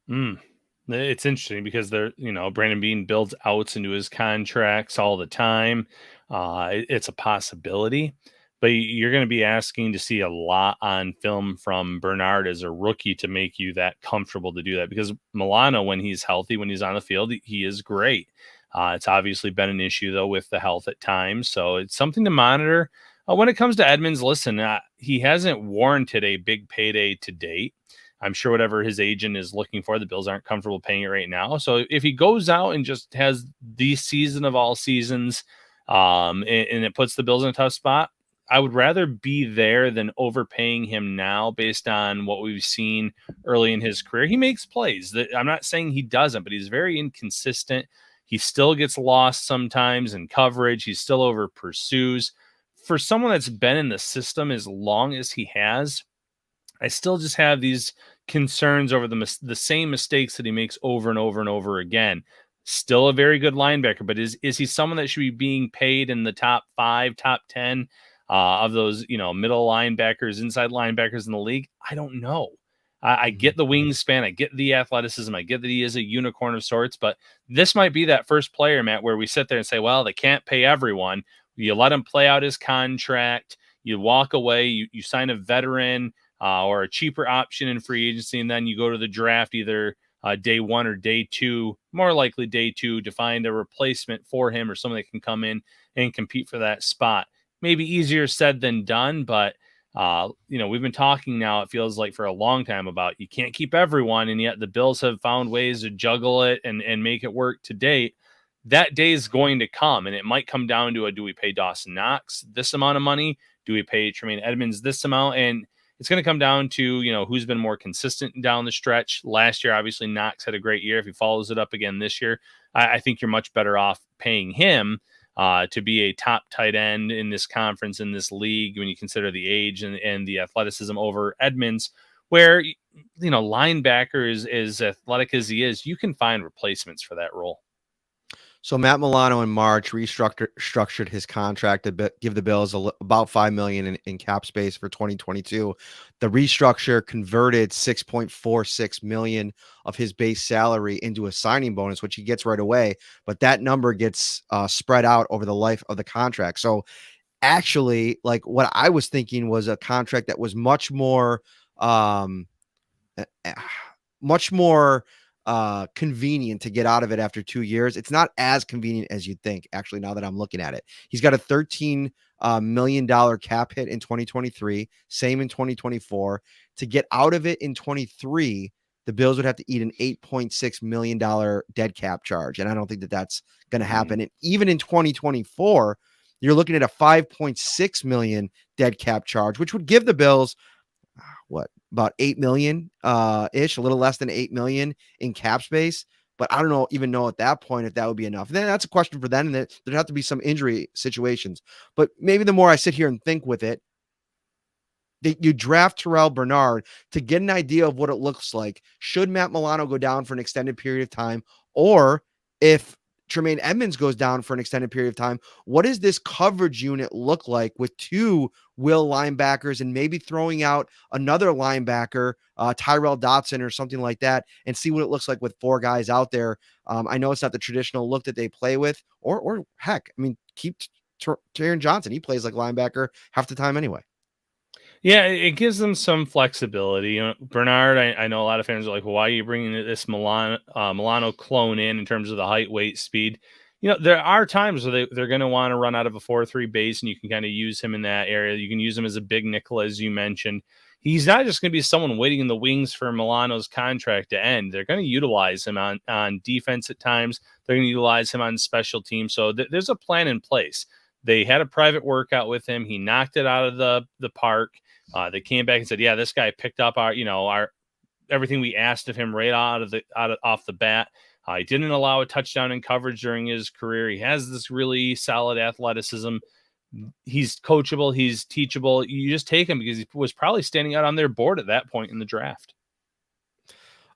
S2: It's interesting because Brandon Beane builds outs into his contracts all the time. It's a possibility, but you're going to be asking to see a lot on film from Bernard as a rookie to make you that comfortable to do that, because Milano, when he's healthy, when he's on the field, he is great. It's obviously been an issue, though, with the health at times. So it's something to monitor. When it comes to Edmonds, listen, he hasn't warranted a big payday to date. I'm sure whatever his agent is looking for, the Bills aren't comfortable paying it right now. So if he goes out and just has the season of all seasons, and it puts the Bills in a tough spot, I would rather be there than overpaying him now based on what we've seen early in his career. He makes plays. I'm not saying he doesn't, but he's very inconsistent. He still gets lost sometimes in coverage. He still over pursues. For someone that's been in the system as long as he has, I still just have these concerns over the same mistakes that he makes over and over and over again. Still a very good linebacker, but is he someone that should be being paid in the top 5, top 10 of those, middle linebackers, inside linebackers in the league? I don't know. I get the wingspan. I get the athleticism. I get that he is a unicorn of sorts, but this might be that first player, Matt, where we sit there and say, well, they can't pay everyone. You let him play out his contract. You walk away. You sign a veteran or a cheaper option in free agency, and then you go to the draft either day 1 or day 2, more likely day 2, to find a replacement for him or someone that can come in and compete for that spot. Maybe easier said than done, but we've been talking now, it feels like, for a long time about you can't keep everyone, and yet the Bills have found ways to juggle it and make it work to date. That day is going to come, and it might come down to do we pay Dawson Knox this amount of money? Do we pay Tremaine Edmonds this amount? And it's going to come down to, who's been more consistent down the stretch. Last year, obviously, Knox had a great year. If he follows it up again this year, I think you're much better off paying him to be a top tight end in this conference, in this league, when you consider the age and the athleticism, over Edmonds, where, linebacker is as athletic as he is, you can find replacements for that role.
S1: So Matt Milano in March structured his contract to give the Bills about $5 million in cap space for 2022. The restructure converted $6.46 million of his base salary into a signing bonus, which he gets right away. But that number gets spread out over the life of the contract. So actually, like, what I was thinking was a contract that was much more much more convenient to get out of it after 2 years. It's not as convenient as you'd think, actually, now that I'm looking at it. He's got a $13 million cap hit in 2023, same in 2024. To get out of it in 23, the Bills would have to eat an $8.6 million dead cap charge. And I don't think that that's going to happen. And even in 2024, you're looking at a $5.6 million dead cap charge, which would give the Bills about 8 million ish, a little less than 8 million in cap space. But I don't even know at that point if that would be enough. Then that's a question for them, and there'd have to be some injury situations. But maybe the more I sit here and think with it, that you draft Terrell Bernard to get an idea of what it looks like. Should Matt Milano go down for an extended period of time, or if Tremaine Edmonds goes down for an extended period of time, what does this coverage unit look like with two will linebackers and maybe throwing out another linebacker, Tyrell Dotson or something like that, and see what it looks like with four guys out there. I know it's not the traditional look that they play with, or heck, I mean, keep Taryn Johnson. He plays like linebacker half the time anyway.
S2: Yeah, it gives them some flexibility. Bernard, I know a lot of fans are like, well, why are you bringing this Milano clone in terms of the height, weight, speed? There are times where they're going to want to run out of a 4-3 base, and you can kind of use him in that area. You can use him as a big nickel, as you mentioned. He's not just going to be someone waiting in the wings for Milano's contract to end. They're going to utilize him on defense at times. They're going to utilize him on special teams. So there's a plan in place. They had a private workout with him. He knocked it out of the park. They came back and said, "Yeah, this guy picked up our everything we asked of him right off the bat. He didn't allow a touchdown in coverage during his career. He has this really solid athleticism. He's coachable. He's teachable. You just take him because he was probably standing out on their board at that point in the draft."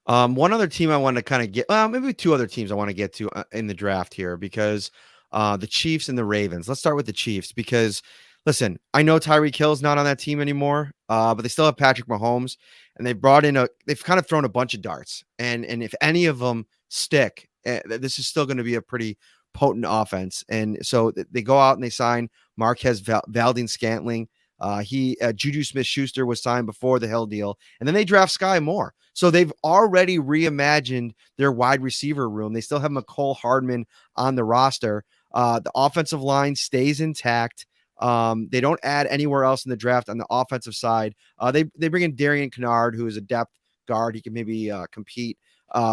S1: One other team I want to kind of get, maybe two other teams I want to get to in the draft here, because the Chiefs and the Ravens. Let's start with the Chiefs because, listen, I know Tyreek Hill's not on that team anymore, but they still have Patrick Mahomes, and they've kind of thrown a bunch of darts. And if any of them stick, this is still going to be a pretty potent offense. And so they go out and they sign Marquez Valdes-Scantling. Juju Smith-Schuster was signed before the Hill deal, and then they draft Sky Moore. So they've already reimagined their wide receiver room. They still have McCole Hardman on the roster. The offensive line stays intact. They don't add anywhere else in the draft on the offensive side. They bring in Darian Kennard, who is a depth guard. He can maybe compete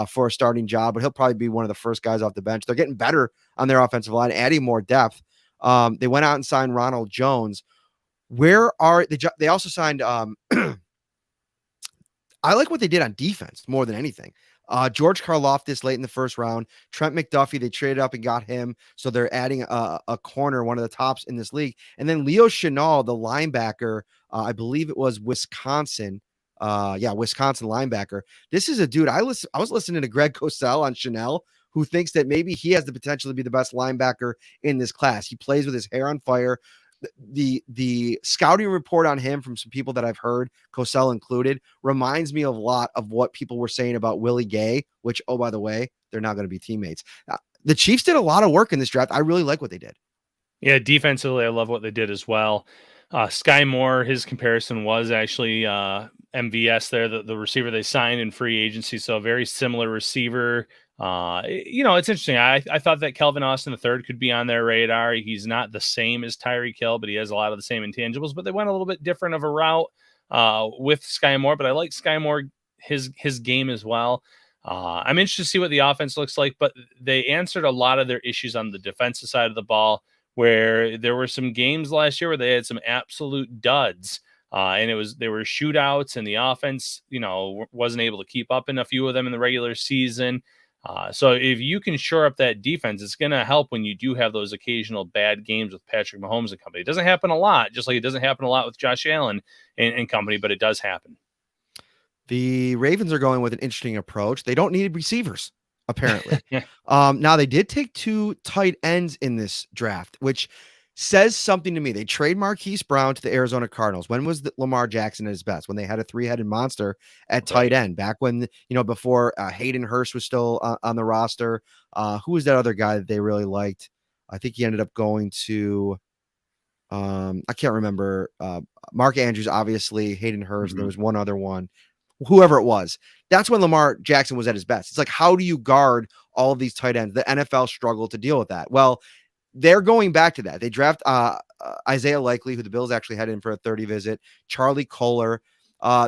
S1: for a starting job, but he'll probably be one of the first guys off the bench. They're getting better on their offensive line, adding more depth. They went out and signed Ronald Jones. They also signed I like what they did on defense more than anything. George Karlaftis late in the first round. Trent McDuffie, they traded up and got him. So they're adding a corner, one of the tops in this league. And then Leo Chenal, the linebacker, I believe it was Wisconsin. Wisconsin linebacker. This is a dude. I was listening to Greg Cosell on Chenal, who thinks that maybe he has the potential to be the best linebacker in this class. He plays with his hair on fire. The scouting report on him from some people that I've heard, Cosell included, reminds me a lot of what people were saying about Willie Gay, which, oh, by the way, they're not going to be teammates. The Chiefs did a lot of work in this draft. I really like what they did.
S2: Yeah, defensively, I love what they did as well. Sky Moore, his comparison was actually MVS there, the receiver they signed in free agency. So a very similar receiver. It's interesting. I thought that Kelvin Austin III could be on their radar. He's not the same as Tyreek Hill, but he has a lot of the same intangibles. But they went a little bit different of a route with Sky Moore. But I like Sky Moore, his game as well. I'm interested to see what the offense looks like. But they answered a lot of their issues on the defensive side of the ball, where there were some games last year where they had some absolute duds. And they were shootouts, and the offense, wasn't able to keep up in a few of them in the regular season. So if you can shore up that defense, it's going to help when you do have those occasional bad games with Patrick Mahomes and company. It doesn't happen a lot, just like it doesn't happen a lot with Josh Allen and company, but it does happen.
S1: The Ravens are going with an interesting approach. They don't need receivers, apparently.
S2: Yeah.
S1: Now, they did take 2 tight ends in this draft, which says something to me. They trade Marquise Brown to the Arizona Cardinals. When was Lamar Jackson at his best? When they had a 3-headed monster at tight end, back when, before Hayden Hurst was still on the roster. Who was that other guy that they really liked? I think he ended up going to, I can't remember. Mark Andrews, obviously, Hayden Hurst. There was one other one, whoever it was. That's when Lamar Jackson was at his best. It's like, how do you guard all of these tight ends? The NFL struggled to deal with that. Well, they're going back to that. They draft Isaiah Likely, who the Bills actually had in for a 30 visit, Charlie Kohler.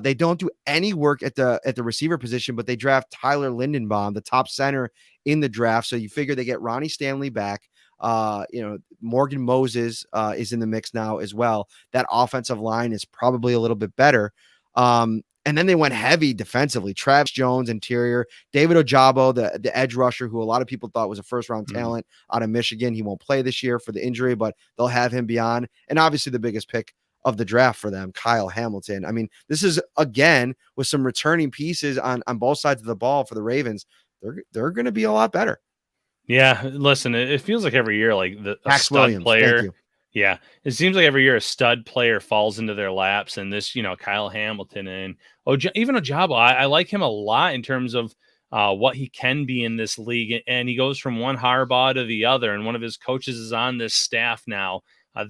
S1: They don't do any work at the receiver position, but they draft Tyler Lindenbaum, the top center in the draft. So you figure they get Ronnie Stanley back. Morgan Moses is in the mix now as well. That offensive line is probably a little bit better. And then they went heavy defensively. Travis Jones, interior. David Ojabo, the edge rusher, who a lot of people thought was a first-round talent out of Michigan. He won't play this year for the injury, but they'll have him beyond. And obviously the biggest pick of the draft for them, Kyle Hamilton. I mean, this is, again, with some returning pieces on both sides of the ball for the Ravens. They're going to be a lot better.
S2: Yeah, listen, it feels like every year, like a
S1: Max
S2: stud
S1: Williams,
S2: player.
S1: thank you.
S2: Yeah, it seems like every year a stud player falls into their laps, and this, Kyle Hamilton and even Ojabo, I like him a lot in terms of what he can be in this league, and he goes from one Harbaugh to the other, and one of his coaches is on this staff now.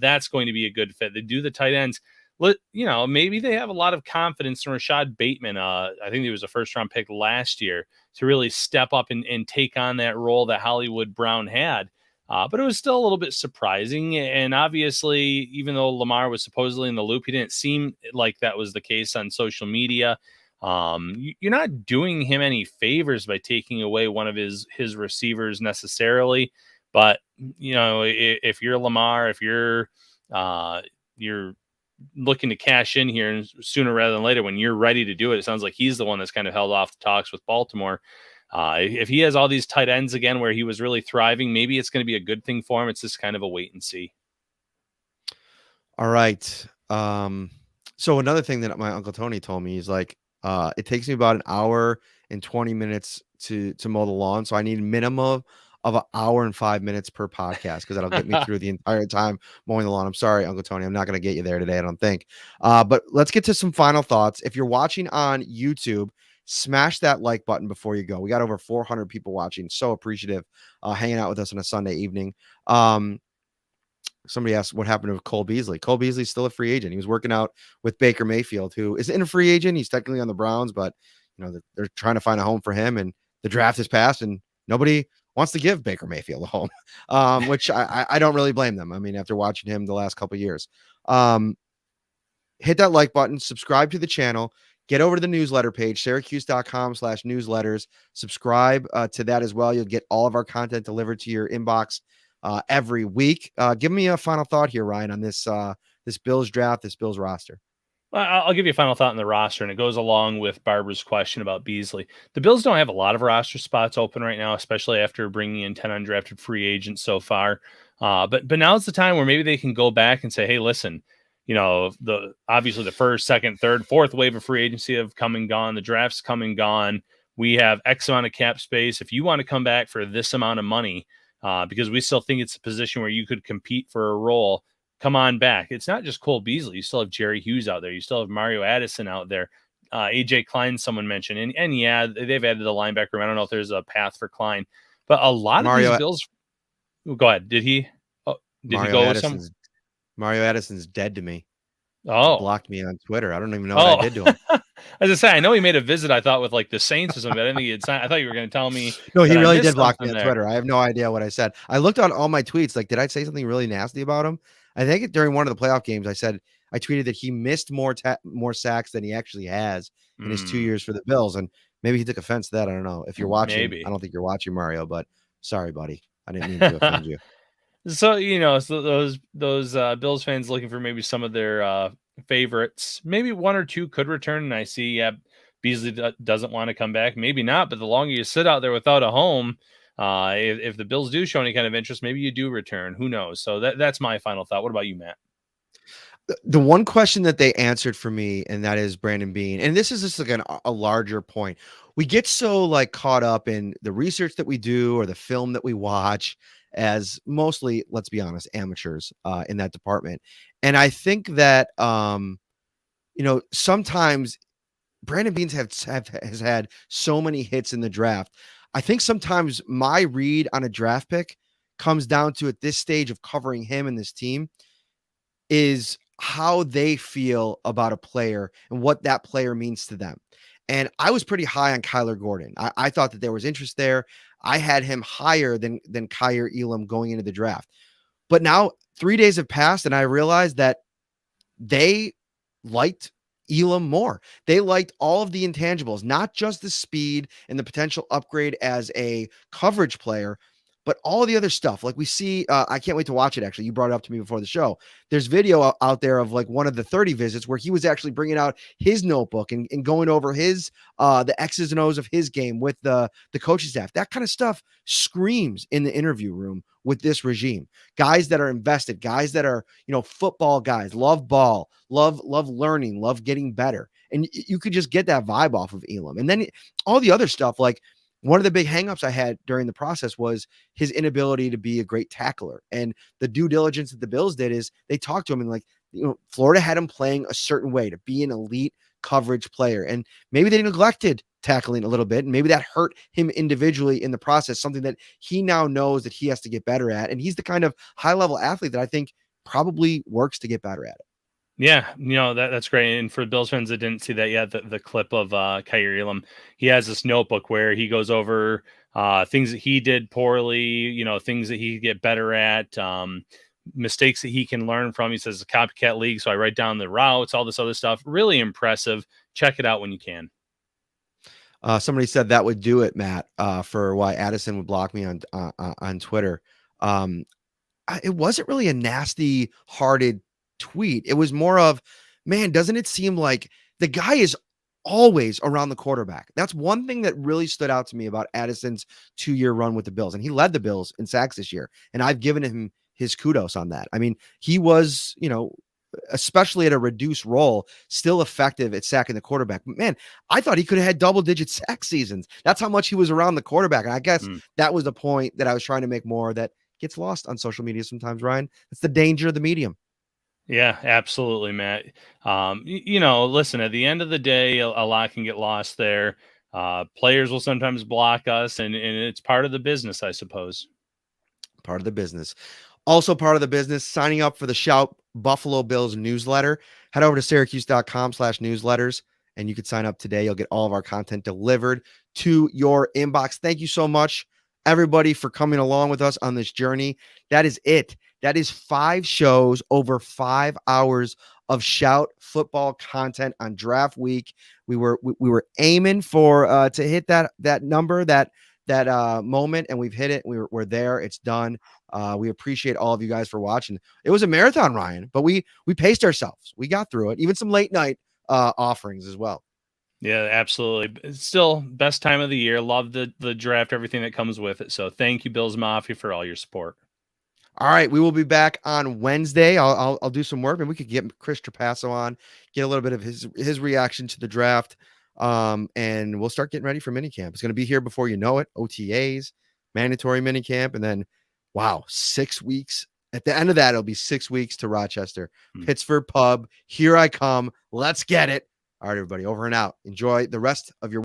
S2: That's going to be a good fit. They do the tight ends. Maybe they have a lot of confidence in Rashad Bateman. I think he was a first-round pick last year to really step up and take on that role that Hollywood Brown had. But it was still a little bit surprising. And obviously, even though Lamar was supposedly in the loop, he didn't seem like that was the case on social media. You're not doing him any favors by taking away one of his receivers necessarily. But, if you're Lamar, if you're looking to cash in here and sooner rather than later, when you're ready to do it, it sounds like he's the one that's kind of held off the talks with Baltimore. If he has all these tight ends again where he was really thriving, maybe it's going to be a good thing for him. It's just kind of a wait and see.
S1: All right. So another thing that my Uncle Tony told me is like, it takes me about an hour and 20 minutes to mow the lawn. So I need a minimum of an hour and 5 minutes per podcast, because that'll get me through the entire time mowing the lawn. I'm sorry, Uncle Tony. I'm not going to get you there today, I don't think. But let's get to some final thoughts. If you're watching on YouTube, smash that like button before you go. We got over 400 people watching. So appreciative hanging out with us on a Sunday evening. Somebody asked what happened to Cole Beasley. Cole Beasley's still a free agent. He was working out with Baker Mayfield, who isn't a free agent. He's technically on the Browns, but they're trying to find a home for him, and the draft has passed, and nobody wants to give Baker Mayfield a home, which I don't really blame them. I mean, after watching him the last couple of years, hit that like button, subscribe to the channel, get over to the newsletter page, syracuse.com/newsletters, subscribe to that as well. You'll get all of our content delivered to your inbox every week. Give me a final thought here, Ryan, on this Bills draft, this Bills roster.
S2: I'll give you a final thought on the roster, and it goes along with Barbara's question about Beasley. The Bills don't have a lot of roster spots open right now, especially after bringing in 10 undrafted free agents so far. But now's the time where maybe they can go back and say, hey, listen, obviously the first, second, third, fourth wave of free agency have come and gone. The draft's come and gone. We have X amount of cap space. If you want to come back for this amount of money, because we still think it's a position where you could compete for a role, come on back. It's not just Cole Beasley. You still have Jerry Hughes out there. You still have Mario Addison out there. AJ Klein, someone mentioned. And yeah, they've added the linebacker room. I don't know if there's a path for Klein. But a lot of these Bills... Go ahead. Did he go with some...
S1: Mario Addison's dead to me.
S2: Oh.
S1: He blocked me on Twitter. I don't even know what I did to him.
S2: As I say, I know he made a visit, I thought, with like the Saints or something. I didn't think he had signed. I thought you were going to tell me.
S1: No, he really did block me on Twitter. I have no idea what I said. I looked on all my tweets. Like, did I say something really nasty about him? I think during one of the playoff games, I tweeted that he missed more sacks than he actually has in his 2 years for the Bills. And maybe he took offense to that. I don't know. If you're watching, maybe. I don't think you're watching, Mario, but sorry, buddy. I didn't mean to offend you.
S2: So, those Bills fans looking for maybe some of their favorites, maybe one or two could return. And I see, Beasley doesn't want to come back. Maybe not, but the longer you sit out there without a home, if the Bills do show any kind of interest, maybe you do return. Who knows? So that's my final thought. What about you, Matt?
S1: The one question that they answered for me, and that is Brandon Beane, and this is just like a larger point. We get so like caught up in the research that we do or the film that we watch as mostly, let's be honest, amateurs in that department. And I think that sometimes Brandon Beanes has had so many hits in the draft. I think sometimes my read on a draft pick comes down to, at this stage of covering him and this team, is how they feel about a player and what that player means to them. And I was pretty high on Kyler Gordon. I thought that there was interest there. I had him higher than Kyer Elam going into the draft. But now 3 days have passed, and I realized that they liked Elam more. They liked all of the intangibles, not just the speed and the potential upgrade as a coverage player, but all the other stuff. Like we see, I can't wait to watch it. Actually, you brought it up to me before the show. There's video out there of like one of the 30 visits where he was actually bringing out his notebook and going over his the X's and O's of his game with the coaching staff. That kind of stuff screams in the interview room with this regime. Guys that are invested, guys that are, football guys, love ball, love learning, love getting better. And you could just get that vibe off of Elam. And then all the other stuff, like one of the big hangups I had during the process was his inability to be a great tackler. And the due diligence that the Bills did is they talked to him and like, Florida had him playing a certain way to be an elite coverage player. And maybe they neglected tackling a little bit, and maybe that hurt him individually in the process, something that he now knows that he has to get better at. And he's the kind of high level athlete that I think probably works to get better at it.
S2: Yeah, that's great. And for Bills fans that didn't see that yet, the clip of Kyer Elam, he has this notebook where he goes over things that he did poorly, things that he could get better at, mistakes that he can learn from. He says, a copycat league, so I write down the routes, all this other stuff. Really impressive. Check it out when you can.
S1: Somebody said that would do it, Matt, for why Addison would block me on Twitter. It wasn't really a nasty hearted tweet. It was more of, man, doesn't it seem like the guy is always around the quarterback? That's one thing that really stood out to me about Addison's 2-year run with the Bills. And he led the Bills in sacks this year. And I've given him his kudos on that. I mean, he was, especially at a reduced role, still effective at sacking the quarterback. But man, I thought he could have had double-digit sack seasons. That's how much he was around the quarterback. And I guess that was the point that I was trying to make more, that gets lost on social media sometimes, Ryan. It's the danger of the medium.
S2: Yeah, absolutely, Matt. Listen, at the end of the day, a lot can get lost there. Players will sometimes block us, and it's part of the business, I suppose.
S1: Part of the business. Also part of the business, signing up for the Shout Buffalo Bills newsletter. Head over to syracuse.com/newsletters, and you can sign up today. You'll get all of our content delivered to your inbox. Thank you so much, everybody, for coming along with us on this journey. That is it. That is 5 shows, over 5 hours of Shout football content on draft week. We were aiming for to hit that number, that moment, and we've hit it. We're there. It's done. We appreciate all of you guys for watching. It was a marathon, Ryan, but we paced ourselves. We got through it. Even some late night offerings as well.
S2: Yeah, absolutely. It's still best time of the year. Love the draft, everything that comes with it. So thank you, Bills Mafia, for all your support.
S1: All right, we will be back on Wednesday. I'll do some work, and we could get Chris Trapasso on, get a little bit of his reaction to the draft, and we'll start getting ready for minicamp. It's going to be here before you know it. OTAs, mandatory minicamp, and then, wow, 6 weeks. At the end of that, it'll be 6 weeks to Rochester, Pittsford Pub. Here I come. Let's get it. All right, everybody, over and out. Enjoy the rest of your